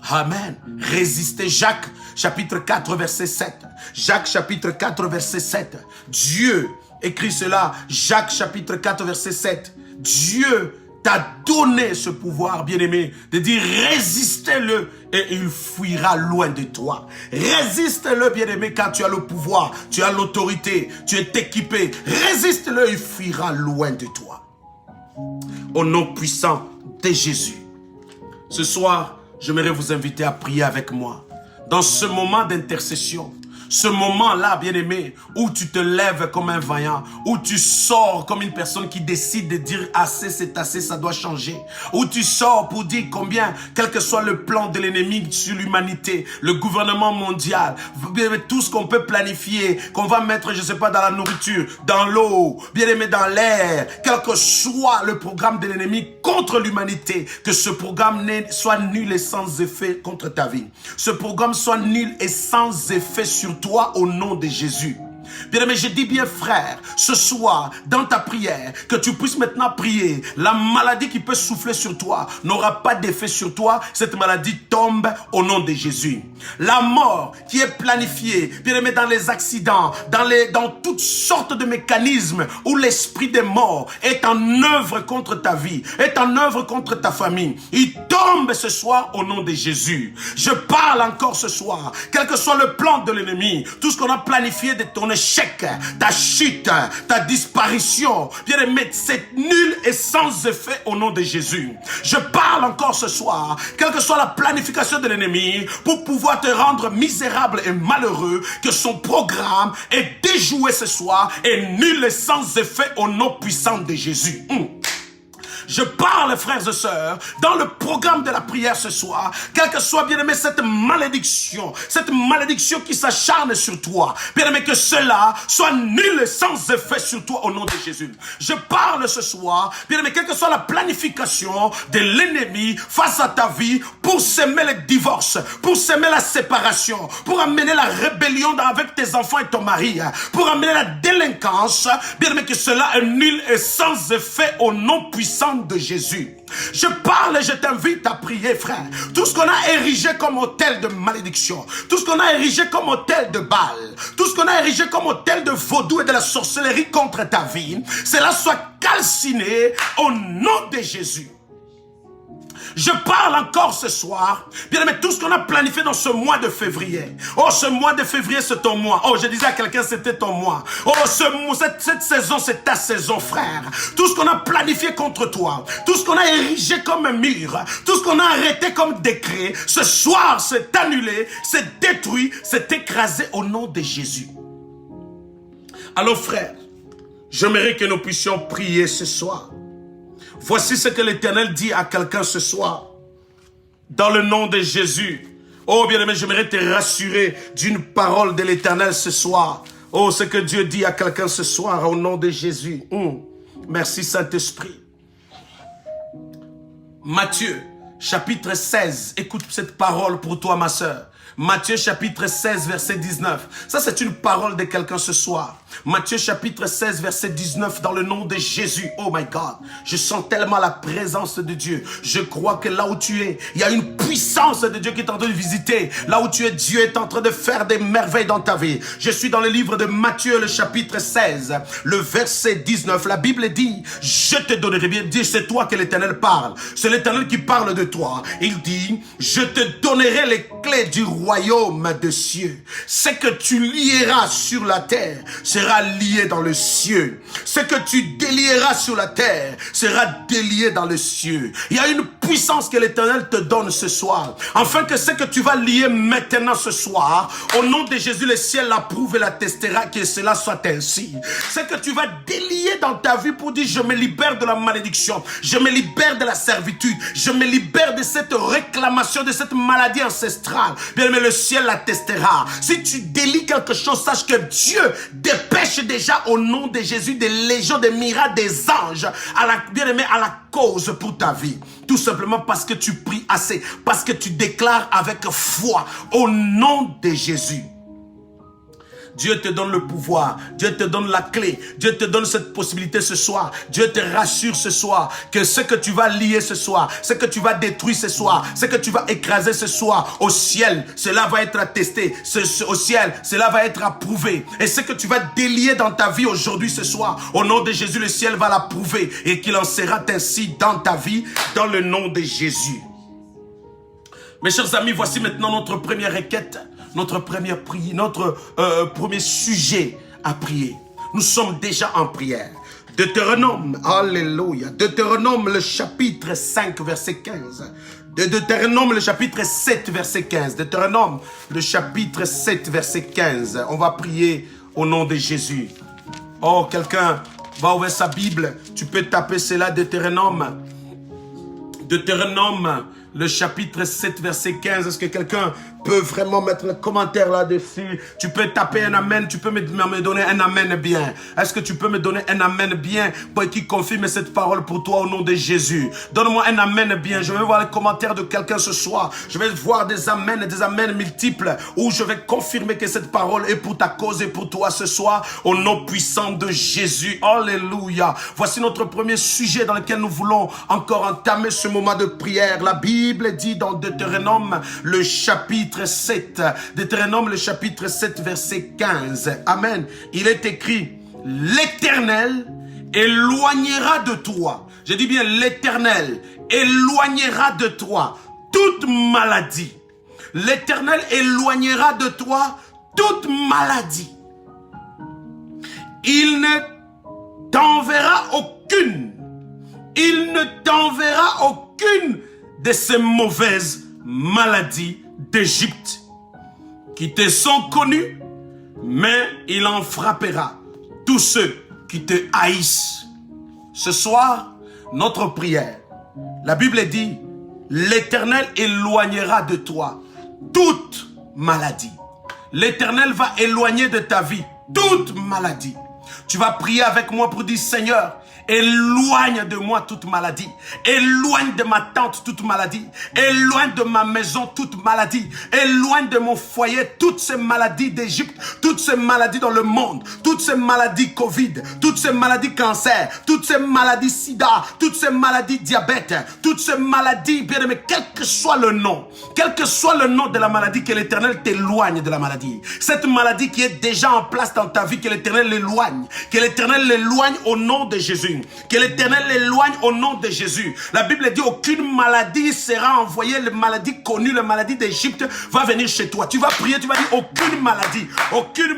Amen. Résister. Jacques chapitre 4 verset 7. Jacques chapitre 4 verset 7. Dieu écrit cela. Jacques chapitre 4 verset 7. Dieu t'a donné ce pouvoir, bien-aimé, de dire résistez-le et il fuira loin de toi. Résiste-le, bien-aimé, car tu as le pouvoir, tu as l'autorité, tu es équipé. Résiste-le, il fuira loin de toi. Au nom puissant de Jésus. Ce soir, j'aimerais vous inviter à prier avec moi. Dans ce moment d'intercession, ce moment-là, bien-aimé, où tu te lèves comme un vaillant, où tu sors comme une personne qui décide de dire assez, c'est assez, ça doit changer. Où tu sors pour dire combien, quel que soit le plan de l'ennemi sur l'humanité, le gouvernement mondial, tout ce qu'on peut planifier, qu'on va mettre, je ne sais pas, dans la nourriture, dans l'eau, bien-aimé, dans l'air, quel que soit le programme de l'ennemi contre l'humanité, que ce programme soit nul et sans effet contre ta vie. Ce programme soit nul et sans effet sur toi au nom de Jésus. Bien-aimé, je dis bien frère, ce soir, dans ta prière, que tu puisses maintenant prier. La maladie qui peut souffler sur toi n'aura pas d'effet sur toi. Cette maladie tombe au nom de Jésus. La mort qui est planifiée, bien-aimé, dans les accidents, dans toutes sortes de mécanismes où l'esprit des morts est en œuvre contre ta vie, est en œuvre contre ta famille, il tombe ce soir au nom de Jésus. Je parle encore ce soir, quel que soit le plan de l'ennemi, tout ce qu'on a planifié de ton échec, ta chute, ta disparition, bien aimé, c'est nul et sans effet au nom de Jésus. Je parle encore ce soir, quelle que soit la planification de l'ennemi, pour pouvoir te rendre misérable et malheureux, que son programme est déjoué ce soir et nul et sans effet au nom puissant de Jésus. Je parle, frères et sœurs, dans le programme de la prière ce soir, quelle que soit, bien-aimé, cette malédiction qui s'acharne sur toi, bien-aimé, que cela soit nul et sans effet sur toi au nom de Jésus. Je parle ce soir, bien-aimé, quelle que soit la planification de l'ennemi face à ta vie pour semer le divorce, pour semer la séparation, pour amener la rébellion avec tes enfants et ton mari, pour amener la délinquance, bien-aimé, que cela est nul et sans effet au nom puissant de Jésus. Je parle et je t'invite à prier, frère. Tout ce qu'on a érigé comme autel de malédiction, tout ce qu'on a érigé comme autel de Baal, tout ce qu'on a érigé comme autel de vaudou et de la sorcellerie contre ta vie, cela soit calciné au nom de Jésus. Je parle encore ce soir, bien aimé, tout ce qu'on a planifié dans ce mois de février. Oh, ce mois de février, c'est ton mois. Oh, je disais à quelqu'un, c'était ton mois. Oh, cette saison, c'est ta saison, frère. Tout ce qu'on a planifié contre toi, tout ce qu'on a érigé comme un mur, tout ce qu'on a arrêté comme décret, ce soir, c'est annulé, c'est détruit, c'est écrasé au nom de Jésus. Alors, frère, j'aimerais que nous puissions prier ce soir. Voici ce que l'Éternel dit à quelqu'un ce soir. Dans le nom de Jésus. Oh bien-aimé, j'aimerais te rassurer d'une parole de l'Éternel ce soir. Oh, ce que Dieu dit à quelqu'un ce soir au nom de Jésus. Merci Saint-Esprit. Matthieu, chapitre 16. Écoute cette parole pour toi, ma sœur. Matthieu chapitre 16, verset 19. Ça, c'est une parole de quelqu'un ce soir. Matthieu chapitre 16, verset 19, dans le nom de Jésus. Oh my God, je sens tellement la présence de Dieu. Je crois que là où tu es, il y a une puissance de Dieu qui est en train de visiter. Là où tu es, Dieu est en train de faire des merveilles dans ta vie. Je suis dans le livre de Matthieu, le chapitre 16, le verset 19. La Bible dit, je te donnerai, bien dit, c'est toi que l'Éternel parle. C'est l'Éternel qui parle de toi. Il dit, je te donnerai les clés du royaume des cieux. Ce que tu lieras sur la terre, sera lié dans le ciel. Ce que tu délieras sur la terre sera délié dans le ciel. Il y a une puissance que l'Éternel te donne ce soir, afin que ce que tu vas lier maintenant ce soir, au nom de Jésus, le ciel l'approuve et l'attestera que cela soit ainsi. Ce que tu vas délier dans ta vie pour dire, je me libère de la malédiction, je me libère de la servitude, je me libère de cette réclamation, de cette maladie ancestrale. Bien aimé, le ciel l'attestera. Si tu délies quelque chose, sache que Dieu dépêche déjà au nom de Jésus des légions, des miracles, des anges, bien aimé, à la cause pour ta vie. Tout simplement parce que tu pries assez, parce que tu déclares avec foi au nom de Jésus. Dieu te donne le pouvoir, Dieu te donne la clé, Dieu te donne cette possibilité ce soir. Dieu te rassure ce soir que ce que tu vas lier ce soir, ce que tu vas détruire ce soir, ce que tu vas écraser ce soir, au ciel, cela va être attesté, au ciel, cela va être approuvé. Et ce que tu vas délier dans ta vie aujourd'hui ce soir, au nom de Jésus, le ciel va l'approuver et qu'il en sera ainsi dans ta vie, dans le nom de Jésus. Mes chers amis, voici maintenant notre première requête, notre première prière, notre premier sujet à prier. Nous sommes déjà en prière. Deutéronome, alléluia. Deutéronome, le chapitre 5, verset 15. Deutéronome, le chapitre 7, verset 15. Deutéronome, le chapitre 7, verset 15. On va prier au nom de Jésus. Oh, quelqu'un va ouvrir sa Bible. Tu peux taper cela, Deutéronome. Deutéronome, le chapitre 7, verset 15. Est-ce que quelqu'un peut vraiment mettre le commentaire là-dessus? Tu peux taper un amen, tu peux me donner un amen bien. Est-ce que tu peux me donner un amen bien pour qui confirme cette parole pour toi au nom de Jésus? Donne-moi un amen bien. Je vais voir les commentaires de quelqu'un ce soir. Je vais voir des amens multiples où je vais confirmer que cette parole est pour ta cause et pour toi ce soir au nom puissant de Jésus. Alléluia. Voici notre premier sujet dans lequel nous voulons encore entamer ce moment de prière. La Bible dit dans Deutéronome, le chapitre 7. Deutéronome, le chapitre 7, verset 15. Amen. Il est écrit, l'Éternel éloignera de toi. Je dis bien, l'Éternel éloignera de toi toute maladie. L'Éternel éloignera de toi toute maladie. Il ne t'enverra aucune. Il ne t'enverra aucune de ces mauvaises maladies d'Égypte qui te sont connues, mais il en frappera tous ceux qui te haïssent. Ce soir, notre prière, la Bible dit, l'Éternel éloignera de toi toute maladie. L'Éternel va éloigner de ta vie toute maladie. Tu vas prier avec moi pour dire, Seigneur, éloigne de moi toute maladie. Éloigne de ma tente toute maladie. Éloigne de ma maison toute maladie. Éloigne de mon foyer toutes ces maladies d'Égypte, toutes ces maladies dans le monde, toutes ces maladies Covid, toutes ces maladies cancer, toutes ces maladies sida, toutes ces maladies diabète, toutes ces maladies, bien aimé, quel que soit le nom de la maladie, que l'Éternel t'éloigne de la maladie. Cette maladie qui est déjà en place dans ta vie, que l'Éternel l'éloigne. Que l'Éternel l'éloigne au nom de Jésus. Que l'Éternel l'éloigne au nom de Jésus. La Bible dit, aucune maladie sera envoyée. La maladie connue, la maladie d'Égypte va venir chez toi. Tu vas prier, tu vas dire, aucune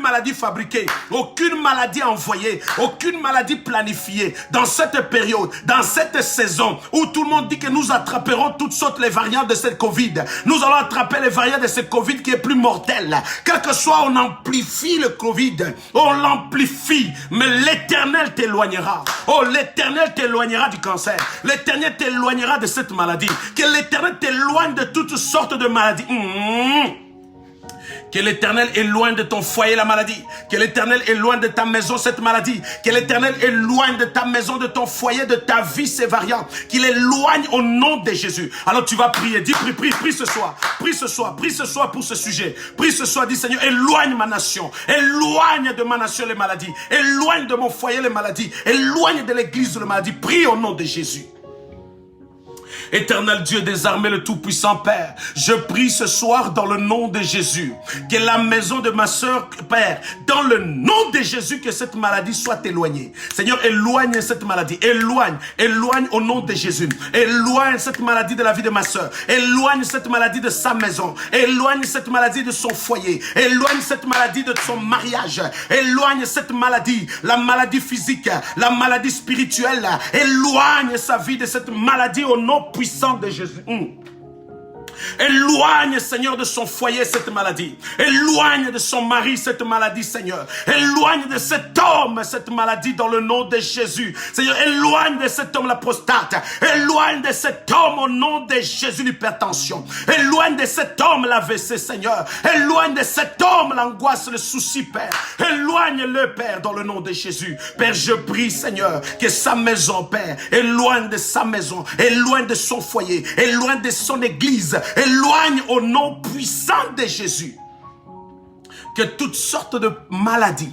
maladie fabriquée, aucune maladie envoyée, aucune maladie planifiée. Dans cette période, dans cette saison, où tout le monde dit que nous attraperons toutes sortes les variantes de cette Covid. Nous allons attraper les variantes de cette Covid qui est plus mortelle. Quel que soit, on amplifie le Covid. On l'amplifie. Mais l'Éternel t'éloignera. Oh, l'Éternel t'éloignera du cancer. L'Éternel t'éloignera de cette maladie. Que l'Éternel t'éloigne de toutes sortes de maladies. Que l'Éternel éloigne de ton foyer la maladie. Que l'Éternel éloigne de ta maison cette maladie. Que l'Éternel éloigne de ta maison, de ton foyer, de ta vie ces variantes. Qu'il éloigne au nom de Jésus. Alors tu vas prier. Dis, prie ce soir. Prie ce soir pour ce sujet. Prie ce soir. Dis, Seigneur, éloigne ma nation. Éloigne de ma nation les maladies. Éloigne de mon foyer les maladies. Éloigne de l'église les maladies. Prie au nom de Jésus. Éternel Dieu des armées, le Tout-Puissant Père, je prie ce soir dans le nom de Jésus, que la maison de ma sœur, Père, dans le nom de Jésus, que cette maladie soit éloignée. Seigneur, éloigne cette maladie, éloigne au nom de Jésus, éloigne cette maladie de la vie de ma sœur, éloigne cette maladie de sa maison, éloigne cette maladie de son foyer, éloigne cette maladie de son mariage, éloigne cette maladie, la maladie physique, la maladie spirituelle, éloigne sa vie de cette maladie au nom puissant de Jésus. Éloigne, Seigneur, de son foyer cette maladie. Éloigne de son mari cette maladie, Seigneur. Éloigne de cet homme cette maladie dans le nom de Jésus. Seigneur, éloigne de cet homme la prostate. Éloigne de cet homme au nom de Jésus l'hypertension. Éloigne de cet homme l'AVC, Seigneur. Éloigne de cet homme l'angoisse, le souci, Père. Éloigne-le, Père, dans le nom de Jésus. Père, je prie, Seigneur, que sa maison, Père, éloigne de sa maison, éloigne de son foyer, éloigne de son église, éloigne au nom puissant de Jésus. Que toutes sortes de maladies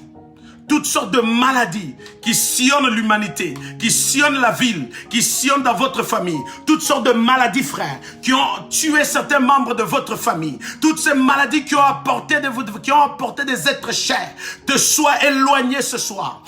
qui sillonnent l'humanité, qui sillonnent la ville, qui sillonnent dans votre famille, toutes sortes de maladies, frères, qui ont tué certains membres de votre famille, toutes ces maladies qui ont apporté des êtres chers, te soient éloignés ce soir,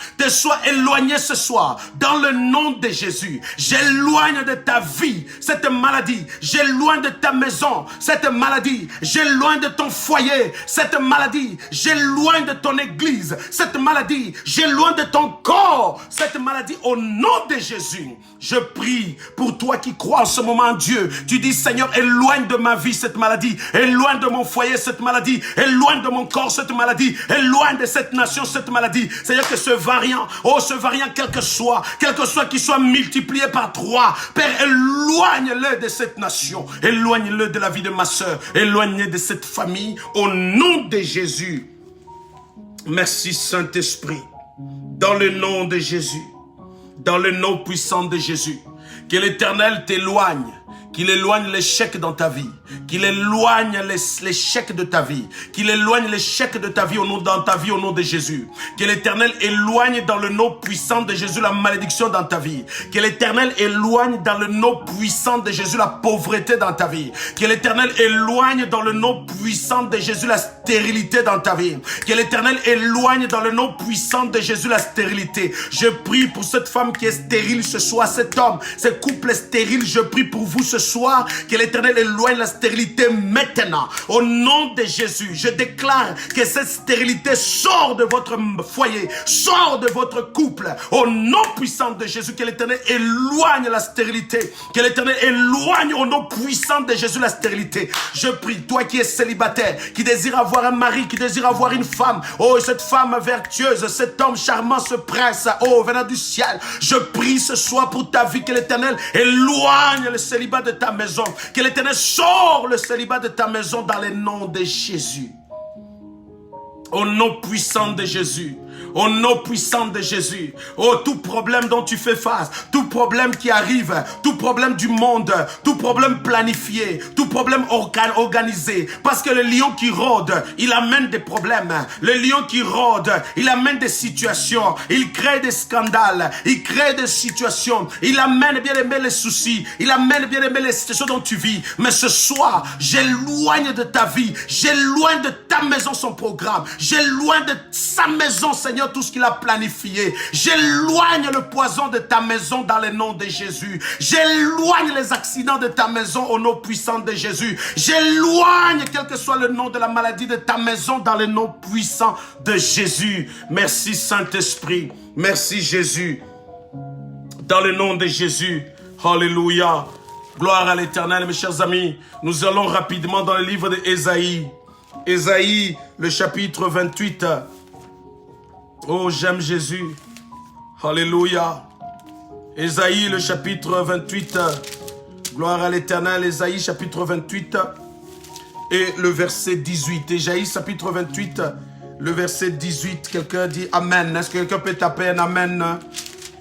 dans le nom de Jésus. J'éloigne de ta vie cette maladie, j'éloigne de ta maison cette maladie, j'éloigne de ton foyer cette maladie, j'éloigne de ton église cette maladie, j'éloigne de ton corps cette maladie au nom de Jésus. Je prie pour toi qui crois en ce moment en Dieu. Tu dis, Seigneur, éloigne de ma vie cette maladie, éloigne de mon foyer cette maladie, éloigne de mon corps cette maladie, éloigne de cette nation cette maladie. Seigneur, que ce variant, quel que soit qu'il soit multiplié par 3, Père, éloigne-le de cette nation, éloigne-le de la vie de ma soeur, éloigne-le de cette famille au nom de Jésus. Merci Saint-Esprit, dans le nom de Jésus, dans le nom puissant de Jésus, que l'Éternel t'éloigne, qu'il éloigne l'échec dans ta vie, qu'il éloigne l'échec de ta vie, qu'il éloigne l'échec de ta vie dans ta vie au nom de Jésus, que l'Éternel éloigne dans le nom puissant de Jésus la malédiction dans ta vie, que l'Éternel éloigne dans le nom puissant de Jésus la pauvreté dans ta vie, que l'Éternel éloigne dans le nom puissant de Jésus la stérilité dans ta vie, que l'Éternel éloigne dans le nom puissant de Jésus la stérilité. Je prie pour cette femme qui est stérile ce soir, cet homme, ce couple stérile, je prie pour vous ce soir, que l'Éternel éloigne la stérilité maintenant. Au nom de Jésus, je déclare que cette stérilité sort de votre foyer, sort de votre couple. Au nom puissant de Jésus, que l'Éternel éloigne la stérilité, que l'Éternel éloigne au nom puissant de Jésus la stérilité. Je prie, toi qui es célibataire, qui désire avoir un mari, qui désire avoir une femme, oh cette femme vertueuse, cet homme charmant, ce prince, oh venant du ciel, je prie ce soir pour ta vie, que l'Éternel éloigne le célibat de ta maison, que l'Éternel sort le célibat de ta maison dans le nom de Jésus. Au nom puissant de Jésus. Au nom puissant de Jésus. Oh, tout problème dont tu fais face, tout problème qui arrive, tout problème du monde, tout problème planifié, tout problème organisé. Parce que le lion qui rôde, il amène des problèmes. Le lion qui rôde, il amène des situations. Il crée des scandales. Il crée des situations. Il amène bien aimé les soucis. Il amène bien aimé les situations dont tu vis. Mais ce soir, j'éloigne de ta vie. J'éloigne de ta maison son programme. J'éloigne de sa maison, Seigneur, tout ce qu'il a planifié. J'éloigne le poison de ta maison dans le nom de Jésus. J'éloigne les accidents de ta maison au nom puissant de Jésus. J'éloigne quel que soit le nom de la maladie de ta maison dans le nom puissant de Jésus. Merci Saint-Esprit. Merci Jésus. Dans le nom de Jésus. Alléluia. Gloire à l'Éternel, mes chers amis. Nous allons rapidement dans le livre d'Ésaïe. Ésaïe, le chapitre 28. Oh, j'aime Jésus. Alléluia. Ésaïe, le chapitre 28. Gloire à l'Éternel. Ésaïe, chapitre 28. Et le verset 18. Ésaïe, chapitre 28. Le verset 18. Quelqu'un dit Amen. Est-ce que quelqu'un peut taper un Amen?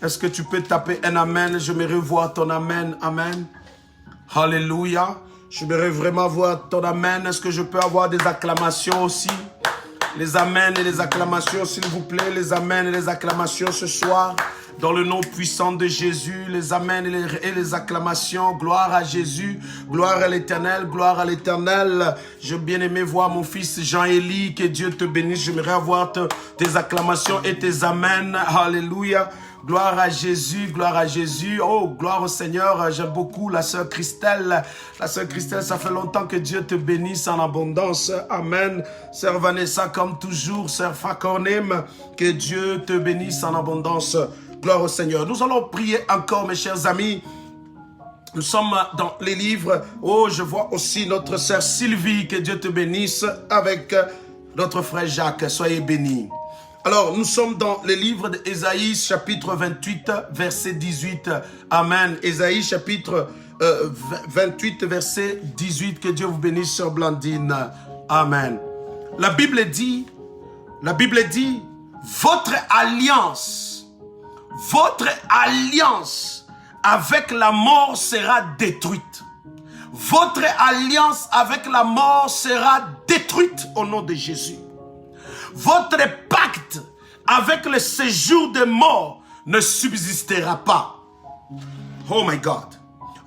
Est-ce que tu peux taper un Amen? Je me revois ton Amen. Amen. Alléluia. J'aimerais vraiment voir ton Amen. Est-ce que je peux avoir des acclamations aussi? Les Amen et les acclamations, s'il vous plaît. Les Amen et les acclamations ce soir. Dans le nom puissant de Jésus, les amens et les acclamations. Gloire à Jésus, gloire à l'Éternel, gloire à l'Éternel. Je bien aimé voir mon fils Jean-Élie, que Dieu te bénisse. J'aimerais avoir tes acclamations et tes amens. Alléluia. Gloire à Jésus, gloire à Jésus. Oh, gloire au Seigneur. J'aime beaucoup la sœur Christelle. La sœur Christelle, ça fait longtemps que Dieu te bénisse en abondance. Amen. Sœur Vanessa, comme toujours. Sœur Fakornem, que Dieu te bénisse en abondance. Gloire au Seigneur. Nous allons prier encore, mes chers amis. Nous sommes dans les livres. Oh, je vois aussi notre sœur Sylvie. Que Dieu te bénisse avec notre frère Jacques. Soyez bénis. Alors, nous sommes dans les livres d'Ésaïe, chapitre 28, verset 18. Amen. Ésaïe, chapitre 28, verset 18. Que Dieu vous bénisse, sœur Blandine. Amen. La Bible dit, votre alliance avec la mort sera détruite. Votre alliance avec la mort sera détruite au nom de Jésus. Votre pacte avec le séjour des morts ne subsistera pas. Oh my God.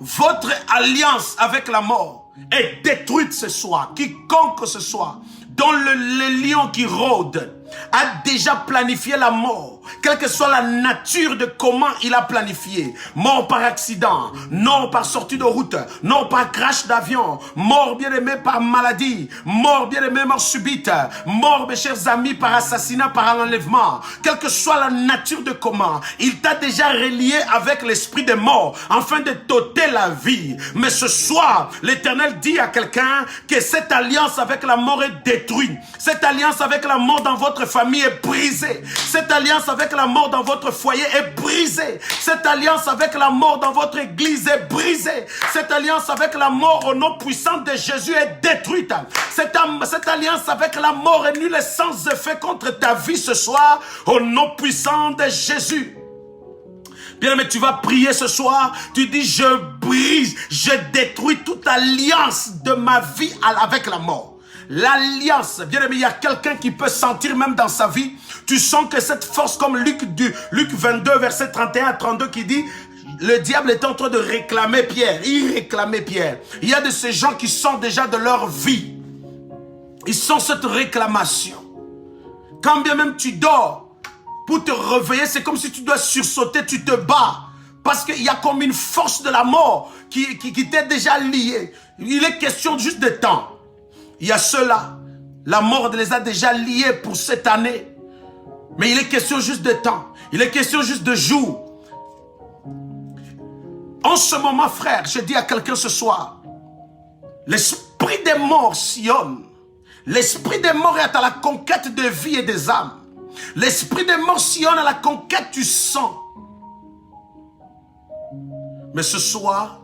Votre alliance avec la mort est détruite ce soir. Quiconque ce soir, dont le lion qui rôde a déjà planifié la mort, quelle que soit la nature de comment il a planifié. Mort par accident, non par sortie de route, non par crash d'avion, mort bien aimé par maladie, mort bien aimé mort subite, mort mes chers amis par assassinat, par enlèvement. Quelle que soit la nature de comment, il t'a déjà relié avec l'esprit des morts afin de t'ôter la vie. Mais ce soir, l'Éternel dit à quelqu'un que cette alliance avec la mort est détruite. Cette alliance avec la mort dans votre famille est brisée. Cette alliance avec la mort dans votre foyer est brisée. Cette alliance avec la mort dans votre église est brisée. Cette alliance avec la mort au nom puissant de Jésus est détruite. Cette alliance avec la mort est nulle et sans effet contre ta vie ce soir au nom puissant de Jésus. Bien, mais tu vas prier ce soir, tu dis je brise, je détruis toute alliance de ma vie avec la mort. L'alliance, bien aimé, il y a quelqu'un qui peut sentir même dans sa vie, tu sens que cette force comme Luc 22 verset 31 à 32 qui dit, le diable est en train de réclamer Pierre, il réclamait Pierre. Il y a de ces gens qui sont déjà de leur vie, ils sont cette réclamation. Quand bien même tu dors, pour te réveiller, c'est comme si tu dois sursauter, tu te bats. Parce qu'il y a comme une force de la mort qui t'est déjà liée. Il est question juste de temps. Il y a ceux-là, la mort les a déjà liés pour cette année. Mais il est question juste de temps. Il est question juste de jours. En ce moment, frère, je dis à quelqu'un ce soir, l'esprit des morts sillonne. L'esprit des morts est à la conquête de vie et des âmes. L'esprit des morts sillonne à la conquête du sang. Mais ce soir,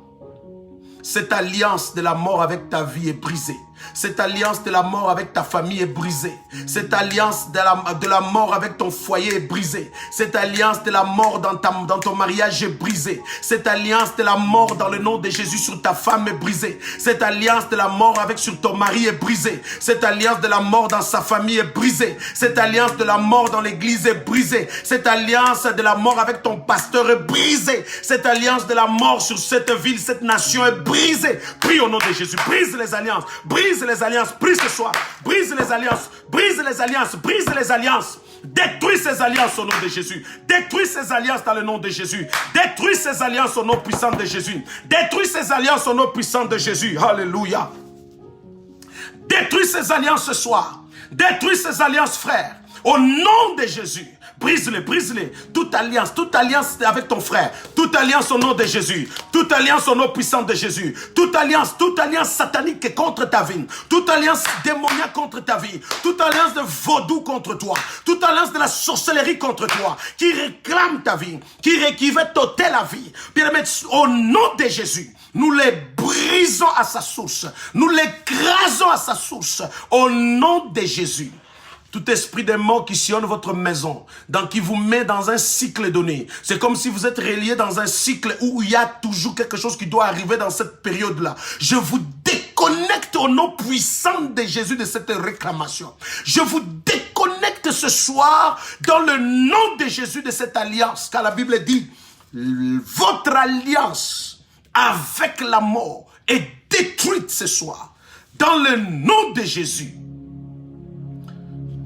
cette alliance de la mort avec ta vie est brisée. Cette alliance de la mort avec ta famille est brisée. Cette alliance de la mort avec ton foyer est brisée. Cette alliance de la mort dans ton mariage est brisée. Cette alliance de la mort dans le nom de Jésus sur ta femme est brisée. Cette alliance de la mort sur ton mari est brisée. Cette alliance de la mort dans sa famille est brisée. Cette alliance de la mort dans l'église est brisée. Cette alliance de la mort avec ton pasteur est brisée. Cette alliance de la mort sur cette ville, cette nation est brisée. Prie au nom de Jésus. Brise les alliances. Brise les alliances, brise ce soir, brise les alliances, brise les alliances, brise les alliances. Détruis ces alliances au nom de Jésus. Détruis ces alliances dans le nom de Jésus. Détruis ces alliances au nom puissant de Jésus. Détruis ces alliances au nom puissant de Jésus. Alléluia. Détruis ces alliances ce soir. Détruis ces alliances, frère. Au nom de Jésus. Brise-les, brise-les. Toute alliance avec ton frère. Toute alliance au nom de Jésus. Toute alliance au nom puissant de Jésus. Toute alliance satanique contre ta vie. Toute alliance démoniaque contre ta vie. Toute alliance de vaudou contre toi. Toute alliance de la sorcellerie contre toi. Qui réclame ta vie. Qui veut t'ôter la vie. Bien aimé, au nom de Jésus. Nous les brisons à sa source. Nous l'écrasons à sa source. Au nom de Jésus. Tout esprit des morts qui sillonne votre maison, qui vous met dans un cycle donné. C'est comme si vous êtes relié dans un cycle où il y a toujours quelque chose qui doit arriver dans cette période-là. Je vous déconnecte au nom puissant de Jésus de cette réclamation. Je vous déconnecte acte ce soir dans le nom de Jésus de cette alliance. Car la Bible dit, votre alliance avec la mort est détruite ce soir. Dans le nom de Jésus.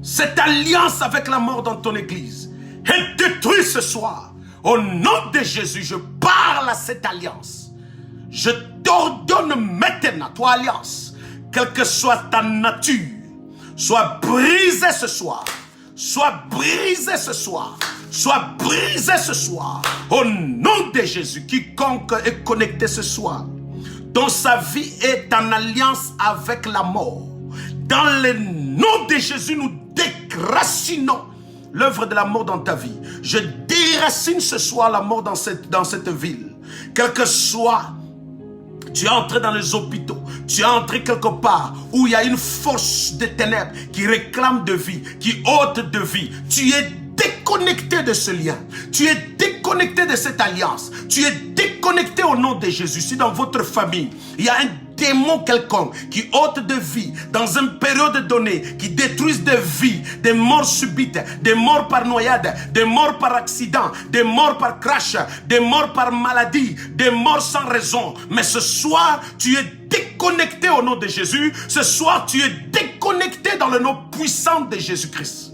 Cette alliance avec la mort dans ton église est détruite ce soir. Au nom de Jésus, je parle à cette alliance. Je t'ordonne maintenant, toi alliance, quelle que soit ta nature, sois brisée ce soir. Sois brisée ce soir. Sois brisée ce soir. Au nom de Jésus, quiconque est connecté ce soir, dont sa vie est en alliance avec la mort. Dans le nom de Jésus, nous déracinons l'œuvre de la mort dans ta vie. Je déracine ce soir la mort dans cette ville. Quel que soit, tu es entré dans les hôpitaux, tu es entré quelque part où il y a une force de ténèbres qui réclame de vie, qui ôte de vie. Tu es déconnecté de ce lien. Tu es déconnecté de cette alliance. Tu es déconnecté au nom de Jésus. Si dans votre famille, il y a un démon quelconque qui ôte de vie dans une période donnée, qui détruise des vies, des morts subites, des morts par noyade, des morts par accident, des morts par crash, des morts par maladie, des morts sans raison. Mais ce soir, tu es déconnecté au nom de Jésus. Ce soir, tu es déconnecté dans le nom puissant de Jésus-Christ.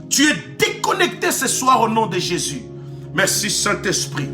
Tu es déconnecté ce soir au nom de Jésus. Merci Saint-Esprit.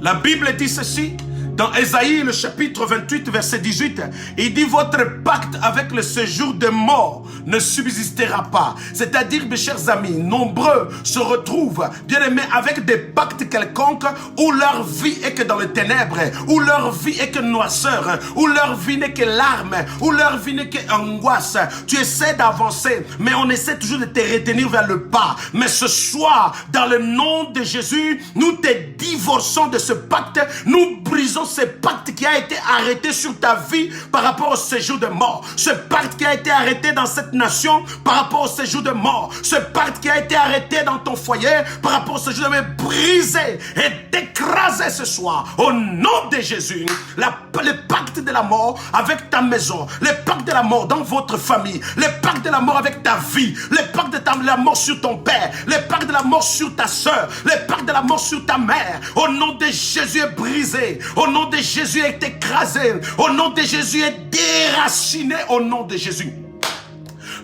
La Bible dit ceci dans Ésaïe le chapitre 28 verset 18. Il dit votre pacte avec le séjour des morts ne subsistera pas. C'est-à-dire mes chers amis, nombreux se retrouvent bien aimés avec des pactes quelconques où leur vie est que dans les ténèbres, où leur vie est que noirceur, où leur vie n'est que larmes, où leur vie n'est que angoisse. Tu essaies d'avancer, mais on essaie toujours de te retenir vers le bas. Mais ce soir, dans le nom de Jésus, nous te divorçons de ce pacte, nous brisons ce pacte qui a été arrêté sur ta vie par rapport au séjour de mort. Ce pacte qui a été arrêté dans cette nation par rapport au séjour de mort. Ce pacte qui a été arrêté dans ton foyer par rapport au séjour de mort. Brisé et écrasé ce soir. Au nom de Jésus, le pacte de la mort avec ta maison. Le pacte de la mort dans votre famille. Le pacte de la mort avec ta vie. Le pacte de la mort sur ton père. Le pacte de la mort sur ta soeur. Le pacte de la mort sur ta mère. Au nom de Jésus est brisé. Au nom de Jésus est écrasé. Au nom de Jésus est déraciné. Au nom de Jésus.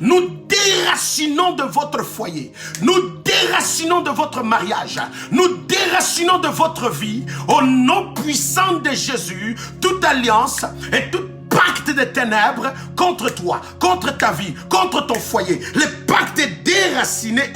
Nous déracinons de votre foyer. Nous déracinons de votre mariage. Nous déracinons de votre vie. Au nom puissant de Jésus, toute alliance et tout pacte de ténèbres contre toi, contre ta vie, contre ton foyer. Le pacte est déraciné.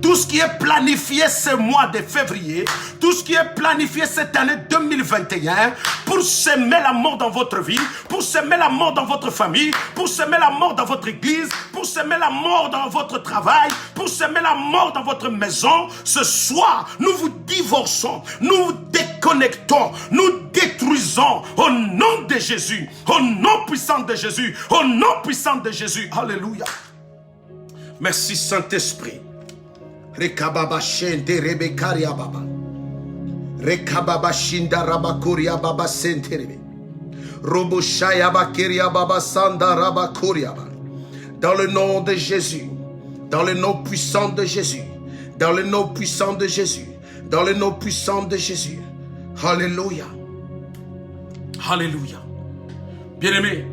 Tout ce qui est planifié ce mois de février, tout ce qui est planifié cette année 2021 pour semer la mort dans votre vie, pour semer la mort dans votre famille, pour semer la mort dans votre église, pour semer la mort dans votre travail, pour semer la mort dans votre maison. Ce soir, nous vous divorçons, nous vous déconnectons, nous détruisons au nom de Jésus, au nom puissant de Jésus, au nom puissant de Jésus. Alléluia. Merci Saint-Esprit. Rekababa shende rebekaria baba. Rekababa shinda rabakuria baba senterebe. Roboshaya bakeria baba sanda rabakuria baba. Dans le nom de Jésus, dans le nom puissant de Jésus, dans le nom puissant de Jésus, dans le nom puissant de Jésus. Alléluia. Alléluia. Bien-aimés,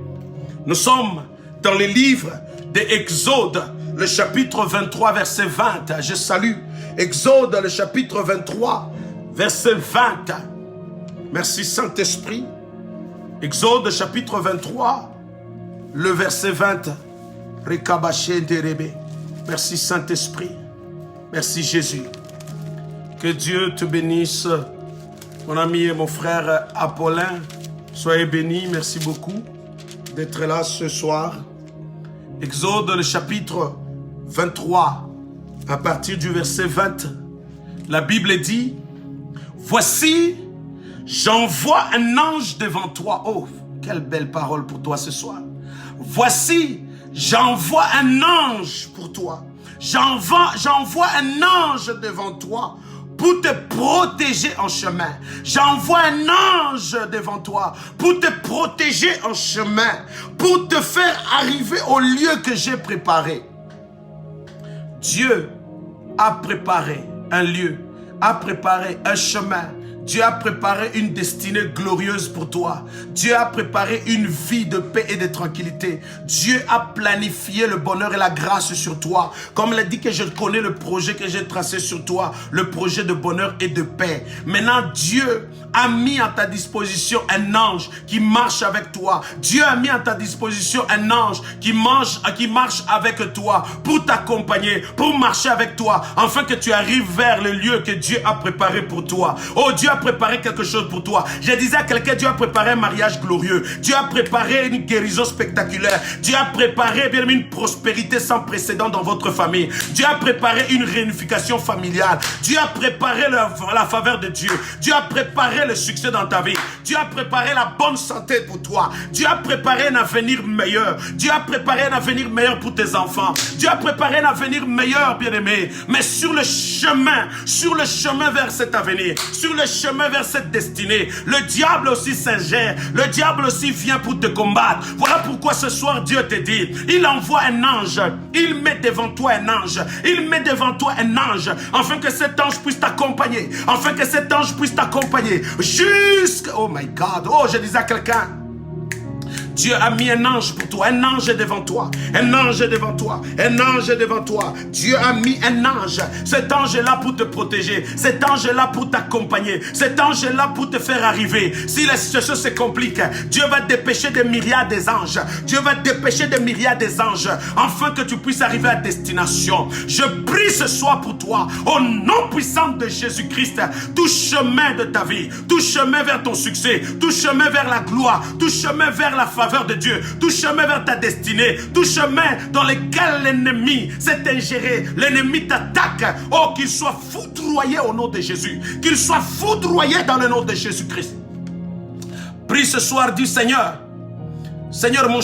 nous sommes dans le livre de Exode, le chapitre 23, verset 20. Je salue Exode, le chapitre 23, verset 20. Merci Saint-Esprit. Exode, chapitre 23, le verset 20. Merci Saint-Esprit. Merci Jésus. Que Dieu te bénisse, mon ami et mon frère Apollin. Soyez bénis. Merci beaucoup d'être là ce soir. Exode, le chapitre 23, à partir du verset 20, la Bible dit, « Voici, j'envoie un ange devant toi. » Oh, quelle belle parole pour toi ce soir. « Voici, j'envoie un ange pour toi. J'envoie un ange devant toi pour te protéger en chemin. J'envoie un ange devant toi pour te protéger en chemin, pour te faire arriver au lieu que j'ai préparé. » Dieu a préparé un lieu, a préparé un chemin. Dieu a préparé une destinée glorieuse pour toi. Dieu a préparé une vie de paix et de tranquillité. Dieu a planifié le bonheur et la grâce sur toi. Comme il a dit que je connais le projet que j'ai tracé sur toi, le projet de bonheur et de paix. Maintenant, Dieu a mis à ta disposition un ange qui marche avec toi. Dieu a mis à ta disposition un ange qui marche avec toi pour t'accompagner, pour marcher avec toi, afin que tu arrives vers le lieu que Dieu a préparé pour toi. Oh, Dieu a préparé quelque chose pour toi. Je disais à quelqu'un, Dieu a préparé un mariage glorieux. Dieu a préparé une guérison spectaculaire. Dieu a préparé bien une prospérité sans précédent dans votre famille. Dieu a préparé une réunification familiale. Dieu a préparé la faveur de Dieu. Dieu a préparé le succès dans ta vie. Dieu a préparé la bonne santé pour toi. Dieu a préparé un avenir meilleur. Dieu a préparé un avenir meilleur pour tes enfants. Dieu a préparé un avenir meilleur, bien-aimé. Mais sur le chemin vers cet avenir, sur le chemin vers cette destinée, le diable aussi s'ingère. Le diable aussi vient pour te combattre. Voilà pourquoi ce soir Dieu te dit, il envoie un ange. Il met devant toi un ange. Il met devant toi un ange, afin que cet ange puisse t'accompagner. Afin que cet ange puisse t'accompagner jusqu'à... Oh my God. Oh, je disais à quelqu'un, Dieu a mis un ange pour toi, un ange est devant toi, un ange est devant toi, un ange est devant toi. Dieu a mis un ange. Cet ange est là pour te protéger, cet ange est là pour t'accompagner, cet ange est là pour te faire arriver. Si la situation se complique, Dieu va dépêcher des milliards des anges. Dieu va dépêcher des milliards des anges, afin que tu puisses arriver à destination. Je prie ce soir pour toi, au nom puissant de Jésus-Christ, tout chemin de ta vie, tout chemin vers ton succès, tout chemin vers la gloire, tout chemin vers la faveur de Dieu, tout chemin vers ta destinée, tout chemin dans lequel l'ennemi s'est ingéré, l'ennemi t'attaque, oh, qu'il soit foudroyé au nom de Jésus, qu'il soit foudroyé dans le nom de Jésus-Christ. Prie ce soir, dis Seigneur, Seigneur, mon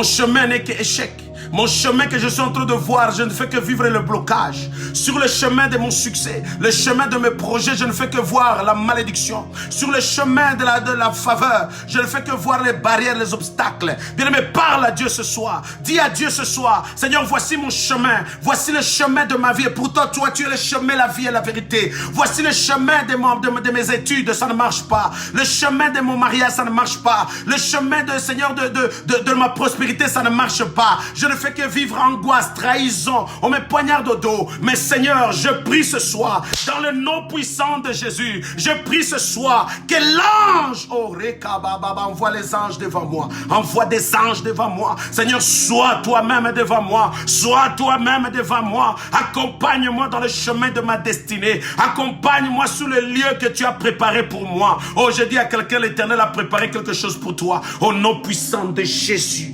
chemin n'est qu'échec. Mon chemin que je suis en train de voir, je ne fais que vivre le blocage. Sur le chemin de mon succès, le chemin de mes projets, je ne fais que voir la malédiction. Sur le chemin de la faveur, je ne fais que voir les barrières, les obstacles. Bien-aimé, parle à Dieu ce soir. Dis à Dieu ce soir, Seigneur, voici mon chemin. Voici le chemin de ma vie. Et pourtant, toi, tu es le chemin, la vie et la vérité. Voici le chemin de mes études, ça ne marche pas. Le chemin de mon mariage, ça ne marche pas. Le chemin de Seigneur de ma prospérité, ça ne marche pas. Je ne fais que vivre angoisse, trahison, on me poignarde au dos. Mais Seigneur, je prie ce soir, dans le nom puissant de Jésus, je prie ce soir que l'ange, oh Rekababa, envoie les anges devant moi, envoie des anges devant moi. Seigneur, sois toi-même devant moi, sois toi-même devant moi. Accompagne-moi dans le chemin de ma destinée, accompagne-moi sur le lieu que tu as préparé pour moi. Oh, je dis à quelqu'un, l'Éternel a préparé quelque chose pour toi, au nom puissant de Jésus.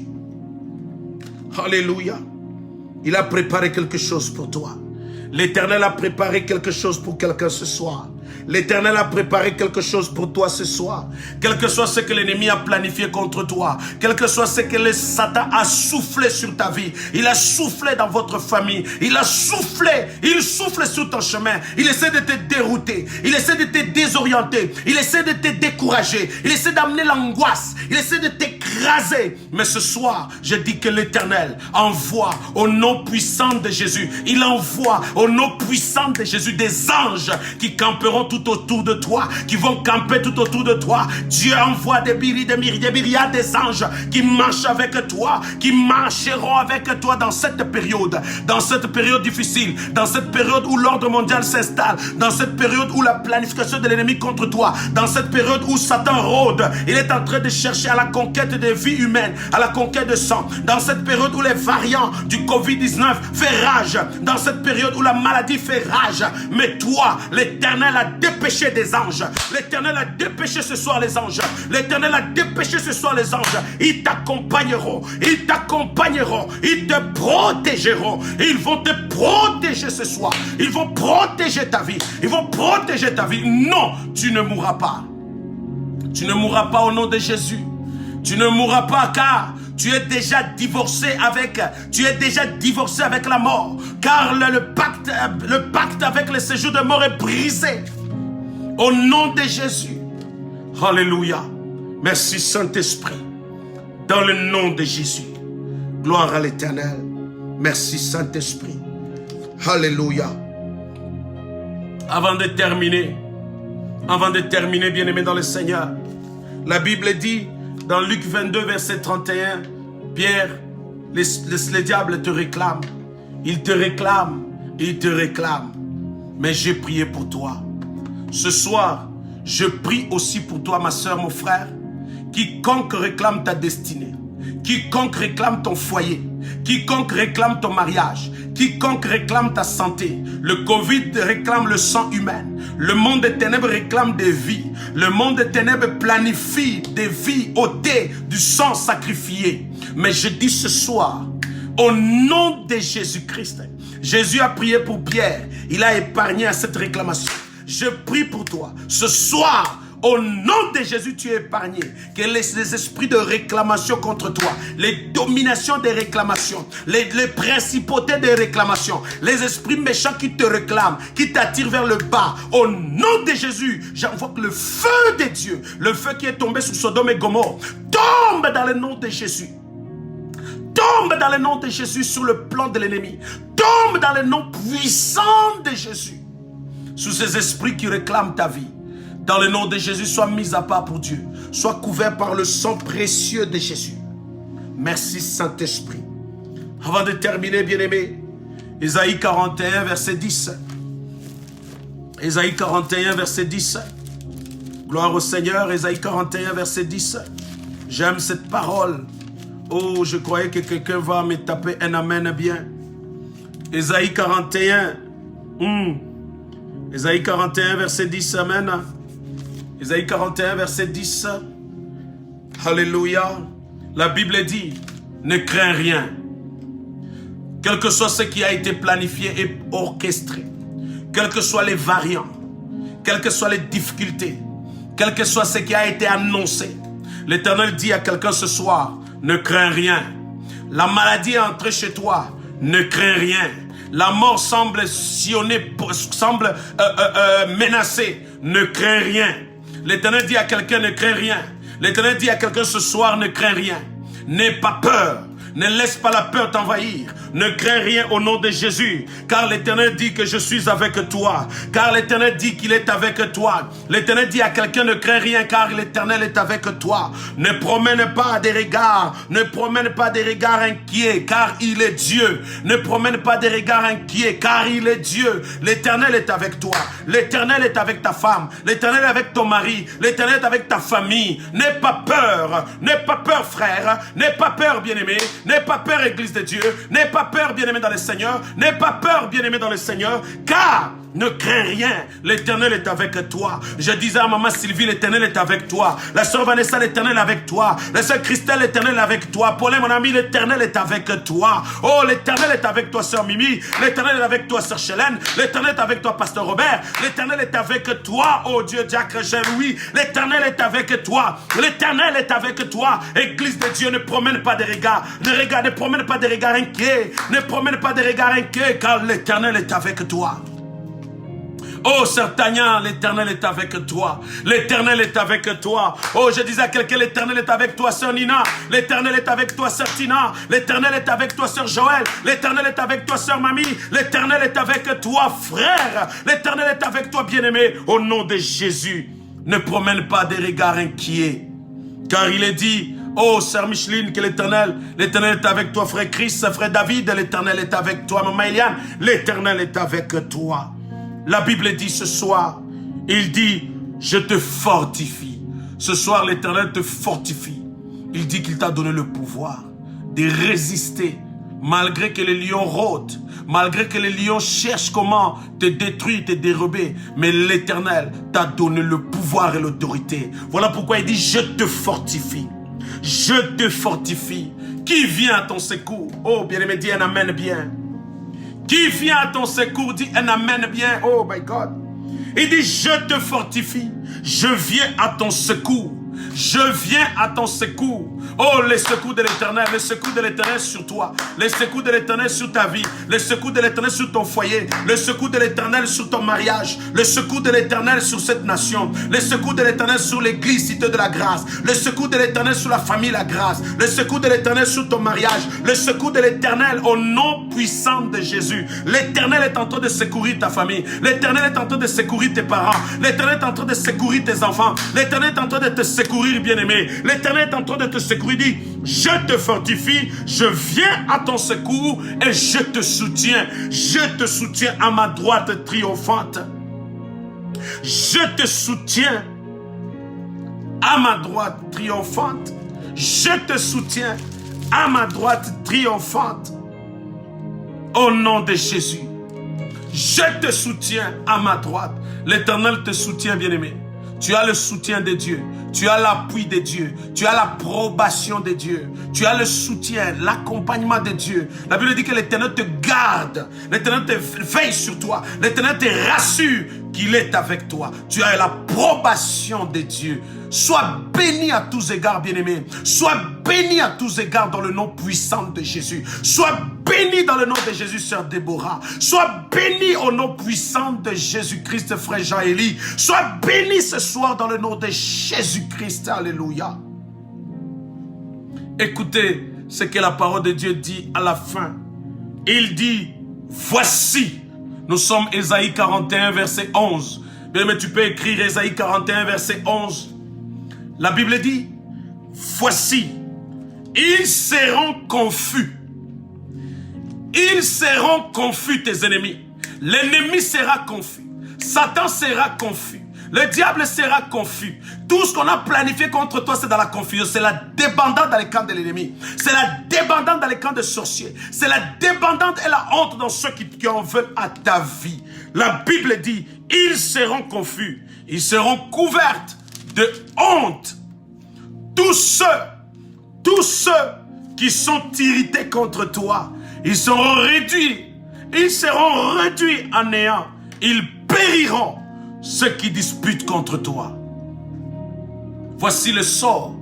Alléluia. Il a préparé quelque chose pour toi. L'Éternel a préparé quelque chose pour quelqu'un ce soir. L'Éternel a préparé quelque chose pour toi ce soir. Quel que soit ce que l'ennemi a planifié contre toi, quel que soit ce que le Satan a soufflé sur ta vie, il a soufflé dans votre famille, il souffle sur ton chemin, il essaie de te dérouter, il essaie de te désorienter, il essaie de te décourager, il essaie d'amener l'angoisse, il essaie de t'écraser. Mais ce soir, je dis que l'Éternel envoie au nom puissant de Jésus, il envoie au nom puissant de Jésus des anges qui camperont tout autour de toi, qui vont camper tout autour de toi. Dieu envoie des myriades des anges qui marchent avec toi, qui marcheront avec toi dans cette période difficile, dans cette période où l'ordre mondial s'installe, dans cette période où la planification de l'ennemi contre toi, dans cette période où Satan rôde, il est en train de chercher à la conquête des vies humaines, à la conquête de sang, dans cette période où les variants du Covid-19 fait rage, dans cette période où la maladie fait rage. Mais toi, l'Éternel a dépêché des anges. L'Éternel a dépêché ce soir les anges. L'Éternel a dépêché ce soir les anges. Ils t'accompagneront. Ils t'accompagneront. Ils te protégeront. Ils vont te protéger ce soir. Ils vont protéger ta vie. Ils vont protéger ta vie. Non, tu ne mourras pas. Tu ne mourras pas au nom de Jésus. Tu ne mourras pas car tu es déjà divorcé avec la mort. Car le pacte avec le séjour de mort est brisé. Au nom de Jésus. Alléluia. Merci Saint-Esprit. Dans le nom de Jésus. Gloire à l'Éternel. Merci Saint-Esprit. Alléluia. Avant de terminer, bien-aimé dans le Seigneur, la Bible dit dans Luc 22, verset 31, Pierre, le diable te réclame. Il te réclame, il te réclame. Mais j'ai prié pour toi. Ce soir, je prie aussi pour toi, ma soeur, mon frère. Quiconque réclame ta destinée, quiconque réclame ton foyer, quiconque réclame ton mariage, quiconque réclame ta santé, le Covid réclame le sang humain, le monde des ténèbres réclame des vies, le monde des ténèbres planifie des vies ôtées du sang sacrifié. Mais je dis ce soir, au nom de Jésus-Christ, Jésus a prié pour Pierre, il a épargné à cette réclamation. Je prie pour toi, ce soir, au nom de Jésus, tu es épargné. Que les esprits de réclamation contre toi, les dominations des réclamations, les principautés des réclamations, les esprits méchants qui te réclament, qui t'attirent vers le bas, au nom de Jésus, j'invoque le feu de Dieu, le feu qui est tombé sur Sodome et Gomorrhe, tombe dans le nom de Jésus. Tombe dans le nom de Jésus sur le plan de l'ennemi. Tombe dans le nom puissant de Jésus. Sous ces esprits qui réclament ta vie. Dans le nom de Jésus, sois mis à part pour Dieu. Sois couvert par le sang précieux de Jésus. Merci Saint-Esprit. Avant de terminer, bien-aimé, Ésaïe 41, verset 10. Ésaïe 41, verset 10. Gloire au Seigneur, Ésaïe 41, verset 10. J'aime cette parole. Oh, je croyais que quelqu'un va me taper un amen bien. Ésaïe 41. Ésaïe 41, verset 10. Amen. Ésaïe 41, verset 10. Alléluia. La Bible dit, ne crains rien. Quel que soit ce qui a été planifié et orchestré, quels que soient les variants, quelles que soient les difficultés, quel que soit ce qui a été annoncé, l'Éternel dit à quelqu'un ce soir, ne crains rien. La maladie est entrée chez toi, ne crains rien. La mort semble sillonner, semble menacer, ne crains rien. L'Éternel dit à quelqu'un, ne crains rien. L'Éternel dit à quelqu'un ce soir, ne crains rien. N'aie pas peur. Ne laisse pas la peur t'envahir. Ne crains rien au nom de Jésus. Car l'Éternel dit que je suis avec toi. Car l'Éternel dit qu'il est avec toi. L'Éternel dit à quelqu'un ne crains rien car l'Éternel est avec toi. Ne promène pas des regards. Ne promène pas des regards inquiets car il est Dieu. Ne promène pas des regards inquiets car il est Dieu. L'Éternel est avec toi. L'Éternel est avec ta femme. L'Éternel est avec ton mari. L'Éternel est avec ta famille. N'aie pas peur. N'aie pas peur frère. N'aie pas peur bien-aimé. N'aie pas peur, Église de Dieu. N'aie pas peur, bien-aimé dans le Seigneur. N'aie pas peur, bien-aimé dans le Seigneur. Car ne crains rien. L'Éternel est avec toi. Je disais à maman Sylvie, l'Éternel est avec toi. La sœur Vanessa, l'Éternel est avec toi. La sœur Christelle, l'Éternel est avec toi. Paulin, mon ami, l'Éternel est avec toi. Oh, l'Éternel est avec toi, sœur Mimi. L'Éternel est avec toi, sœur Chélène. L'Éternel est avec toi, pasteur Robert. L'Éternel est avec toi, oh Dieu, Diacre Jean-Louis. L'Éternel est avec toi. L'Éternel est avec toi. Église de Dieu, ne promène pas des regards. Ne promène pas des regards inquiets. Ne promène pas des regards inquiets, car l'Éternel est avec toi. Oh, sœur Tania, l'Éternel est avec toi. L'Éternel est avec toi. Oh, je disais à quelqu'un, l'Éternel est avec toi, sœur Nina. L'Éternel est avec toi, sœur Tina. L'Éternel est avec toi, sœur Joël. L'Éternel est avec toi, sœur Mamie. L'Éternel est avec toi, frère. L'Éternel est avec toi, bien-aimé. Au nom de Jésus, ne promène pas des regards inquiets. Car il est dit, oh, sœur Micheline, que l'Éternel est avec toi, frère Christ, frère David. L'Éternel est avec toi, maman Eliane. L'Éternel est avec toi. La Bible dit ce soir, il dit, je te fortifie. Ce soir, l'Éternel te fortifie. Il dit qu'il t'a donné le pouvoir de résister, malgré que les lions rôdent, malgré que les lions cherchent comment te détruire, te dérober. Mais l'Éternel t'a donné le pouvoir et l'autorité. Voilà pourquoi il dit, je te fortifie. Je te fortifie. Qui vient à ton secours? Oh, bien-aimé, dis un amen bien. Qui vient à ton secours, dit un amen bien. Oh my God. Il dit, je te fortifie. Je viens à ton secours. Je viens à ton secours. Oh, les secours de l'Éternel, les secours de l'Éternel sur toi, les secours de l'Éternel sur ta vie, les secours de l'Éternel sur ton foyer, le secours de l'Éternel sur ton mariage, le secours de l'Éternel sur cette nation, le secours de l'Éternel sur l'église, cité de la grâce, le secours de l'Éternel sur la famille, la grâce, le secours de l'Éternel sur ton mariage, le secours de l'Éternel au nom puissant de Jésus. L'Éternel est en train de secourir ta famille, l'Éternel est en train de secourir tes parents, l'Éternel est en train de secourir tes enfants, l'Éternel est en train de te secourir, bien-aimé, l'Éternel est en train de te secourir. Dit, je te fortifie, je viens à ton secours et je te soutiens à ma droite triomphante. Je te soutiens à ma droite triomphante. Je te soutiens à ma droite triomphante. Au nom de Jésus, je te soutiens à ma droite. L'Éternel te soutient, bien-aimé. Tu as le soutien de Dieu, tu as l'appui de Dieu, tu as l'approbation de Dieu, tu as le soutien, l'accompagnement de Dieu. La Bible dit que l'Éternel te garde, l'Éternel te veille sur toi, l'Éternel te rassure qu'il est avec toi. Tu as l'approbation de Dieu. Sois béni à tous égards, bien-aimé. Sois béni à tous égards dans le nom puissant de Jésus. Sois béni dans le nom de Jésus, sœur Déborah. Sois béni au nom puissant de Jésus-Christ, frère Jean-Élie. Sois béni ce soir dans le nom de Jésus-Christ. Alléluia. Écoutez ce que la parole de Dieu dit à la fin. Il dit, voici. Nous sommes Ésaïe 41, verset 11. Mais tu peux écrire Ésaïe 41, verset 11. La Bible dit, voici, ils seront confus. Ils seront confus, tes ennemis. L'ennemi sera confus. Satan sera confus. Le diable sera confus. Tout ce qu'on a planifié contre toi, c'est dans la confusion. C'est la débandade dans les camps de l'ennemi. C'est la débandade dans les camps de sorciers. C'est la débandade et la honte dans ceux qui en veulent à ta vie. La Bible dit, ils seront confus. Ils seront couverts de honte. Tous ceux qui sont irrités contre toi, ils seront réduits en néant. Ils périront, ceux qui disputent contre toi. Voici le sort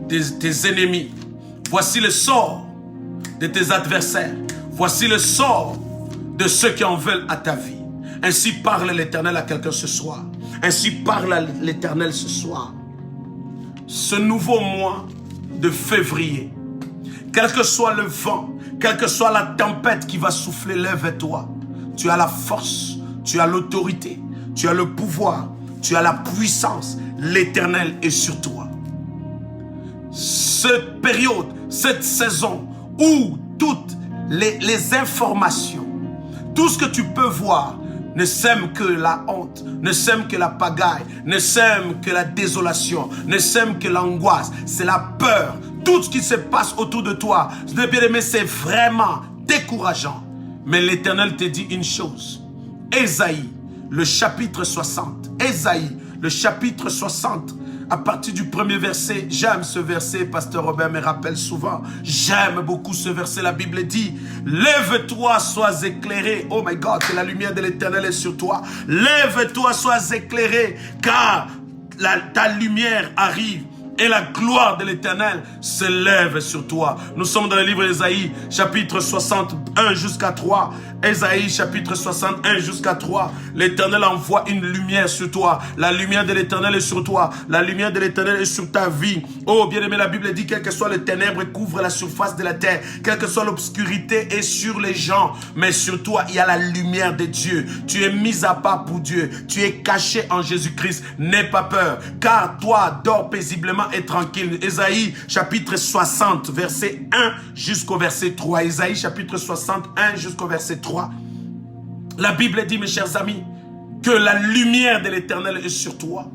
de tes ennemis. Voici le sort de tes adversaires. Voici le sort de ceux qui en veulent à ta vie. Ainsi parle l'Éternel à quelqu'un ce soir. Ainsi parle l'Éternel ce soir. Ce nouveau mois de février, quel que soit le vent, quelle que soit la tempête qui va souffler, lève-toi. Tu as la force, tu as l'autorité, tu as le pouvoir, tu as la puissance. L'Éternel est sur toi. Cette période, cette saison où toutes les informations, tout ce que tu peux voir, ne sème que la honte, ne sème que la pagaille, ne sème que la désolation, ne sème que l'angoisse, c'est la peur. Tout ce qui se passe autour de toi, bien-aimé, c'est vraiment décourageant. Mais l'Éternel te dit une chose. Ésaïe, le chapitre 60. Ésaïe, le chapitre 60. À partir du premier verset, j'aime ce verset, Pasteur Robert me rappelle souvent. J'aime beaucoup ce verset, la Bible dit, lève-toi, sois éclairé. Oh my God, que la lumière de l'Éternel est sur toi. Lève-toi, sois éclairé, car ta lumière arrive. Et la gloire de l'Éternel se lève sur toi. Nous sommes dans le livre d'Ésaïe, chapitre 61 jusqu'à 3. Ésaïe, chapitre 61 jusqu'à 3. L'Éternel envoie une lumière sur toi. La lumière de l'Éternel est sur toi. La lumière de l'Éternel est sur ta vie. Oh, bien-aimé, la Bible dit, quel que soit le ténèbre couvre la surface de la terre. Quelle que soit l'obscurité est sur les gens. Mais sur toi, il y a la lumière de Dieu. Tu es mis à part pour Dieu. Tu es caché en Jésus-Christ. N'aie pas peur, car toi, dors paisiblement et tranquille. Ésaïe chapitre 60 verset 1 jusqu'au verset 3. Ésaïe chapitre 61 jusqu'au verset 3. La Bible dit, mes chers amis, que la lumière de l'Éternel est sur toi.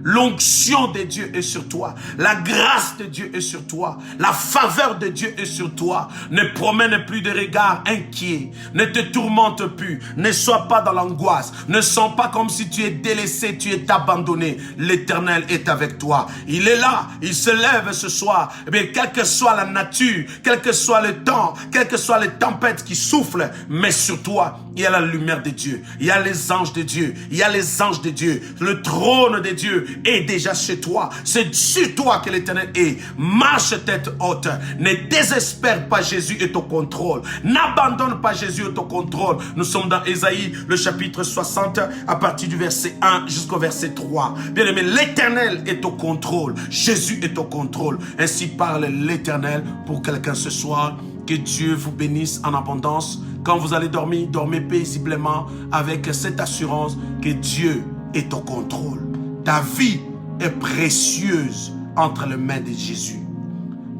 L'onction de Dieu est sur toi. La grâce de Dieu est sur toi. La faveur de Dieu est sur toi. Ne promène plus de regards inquiets. Ne te tourmente plus. Ne sois pas dans l'angoisse. Ne sens pas comme si tu es délaissé, tu es abandonné. L'Éternel est avec toi. Il est là. Il se lève ce soir. Eh bien, quelle que soit la nature, quel que soit le temps, quelles que soient les tempêtes qui soufflent, mais sur toi, il y a la lumière de Dieu. Il y a les anges de Dieu. Il y a les anges de Dieu. Le trône de Dieu. est déjà chez toi. C'est sur toi que l'Éternel est. Marche tête haute. Ne désespère pas, Jésus est au contrôle. N'abandonne pas, Jésus est au contrôle. Nous sommes dans Ésaïe, le chapitre 60, à partir du verset 1 jusqu'au verset 3. Bien aimé, l'Éternel est au contrôle. Jésus est au contrôle. Ainsi parle l'Éternel pour quelqu'un ce soir. Que Dieu vous bénisse en abondance. Quand vous allez dormir, dormez paisiblement avec cette assurance que Dieu est au contrôle. Ta vie est précieuse entre les mains de Jésus.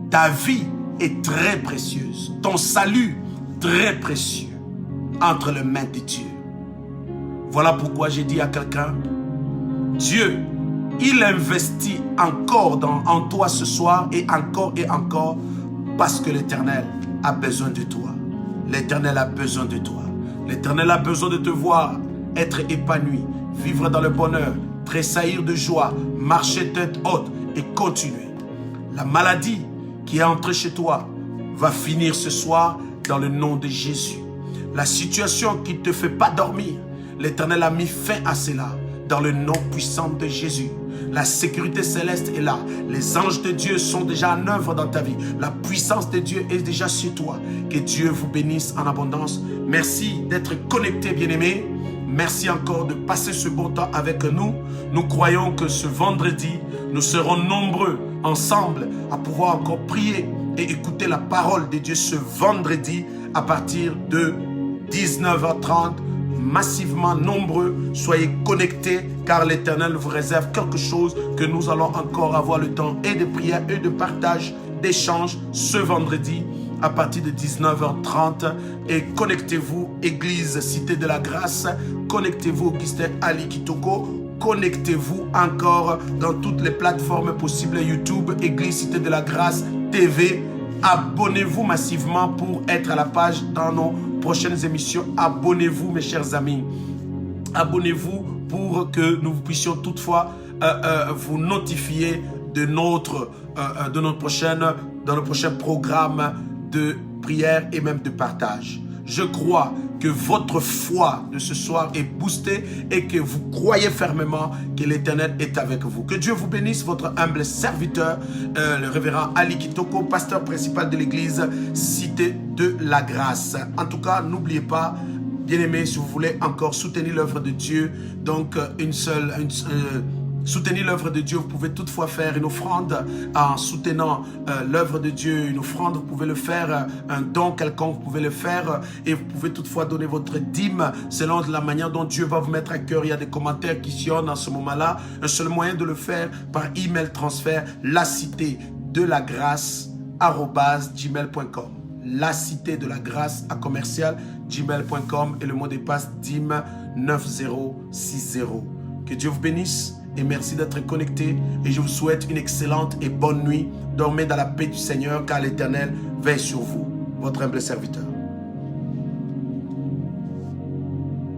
Ta vie est très précieuse. Ton salut, très précieux entre les mains de Dieu. Voilà pourquoi j'ai dit à quelqu'un, Dieu, il investit encore en toi ce soir et encore parce que l'Éternel a besoin de toi. L'Éternel a besoin de toi. L'Éternel a besoin de te voir être épanoui, vivre dans le bonheur, tressaillir de joie, marcher tête haute et continuer. La maladie qui est entrée chez toi va finir ce soir dans le nom de Jésus. La situation qui ne te fait pas dormir, l'Éternel a mis fin à cela dans le nom puissant de Jésus. La sécurité céleste est là. Les anges de Dieu sont déjà en œuvre dans ta vie. La puissance de Dieu est déjà sur toi. Que Dieu vous bénisse en abondance. Merci d'être connecté, bien-aimé. Merci encore de passer ce bon temps avec nous. Nous croyons que ce vendredi, nous serons nombreux ensemble à pouvoir encore prier et écouter la parole de Dieu ce vendredi à partir de 19h30. Massivement nombreux, soyez connectés car l'Éternel vous réserve quelque chose que nous allons encore avoir le temps et de prière et de partage, d'échange ce vendredi à partir de 19h30 et connectez-vous Église Cité de la Grâce, connectez-vous Augustin Ali Kitoko, connectez-vous encore dans toutes les plateformes possibles, YouTube, Église Cité de la Grâce, TV. Abonnez-vous massivement pour être à la page dans nos prochaines émissions. Abonnez-vous mes chers amis. Abonnez-vous pour que nous puissions toutefois vous notifier de notre prochain programme de prière et même de partage. Je crois que votre foi de ce soir est boostée et que vous croyez fermement que l'Éternel est avec vous. Que Dieu vous bénisse, votre humble serviteur, le révérend Ali Kitoko, pasteur principal de l'église Cité de la Grâce. En tout cas, n'oubliez pas, bien-aimés, si vous voulez encore soutenir l'œuvre de Dieu, donc soutenir l'œuvre de Dieu, vous pouvez toutefois faire une offrande en soutenant l'œuvre de Dieu, une offrande, vous pouvez le faire, un don quelconque, vous pouvez le faire et vous pouvez toutefois donner votre dîme selon la manière dont Dieu va vous mettre à cœur. Il y a des commentaires qui sillonnent en ce moment-là. Un seul moyen de le faire par email transfert, lacitédelagrâce@gmail.com. lacitédelagrâce@gmail.com et le mot de passe dîme 9060. Que Dieu vous bénisse. Et merci d'être connecté et je vous souhaite une excellente et bonne nuit. Dormez dans la paix du Seigneur car l'Éternel veille sur vous. Votre humble serviteur.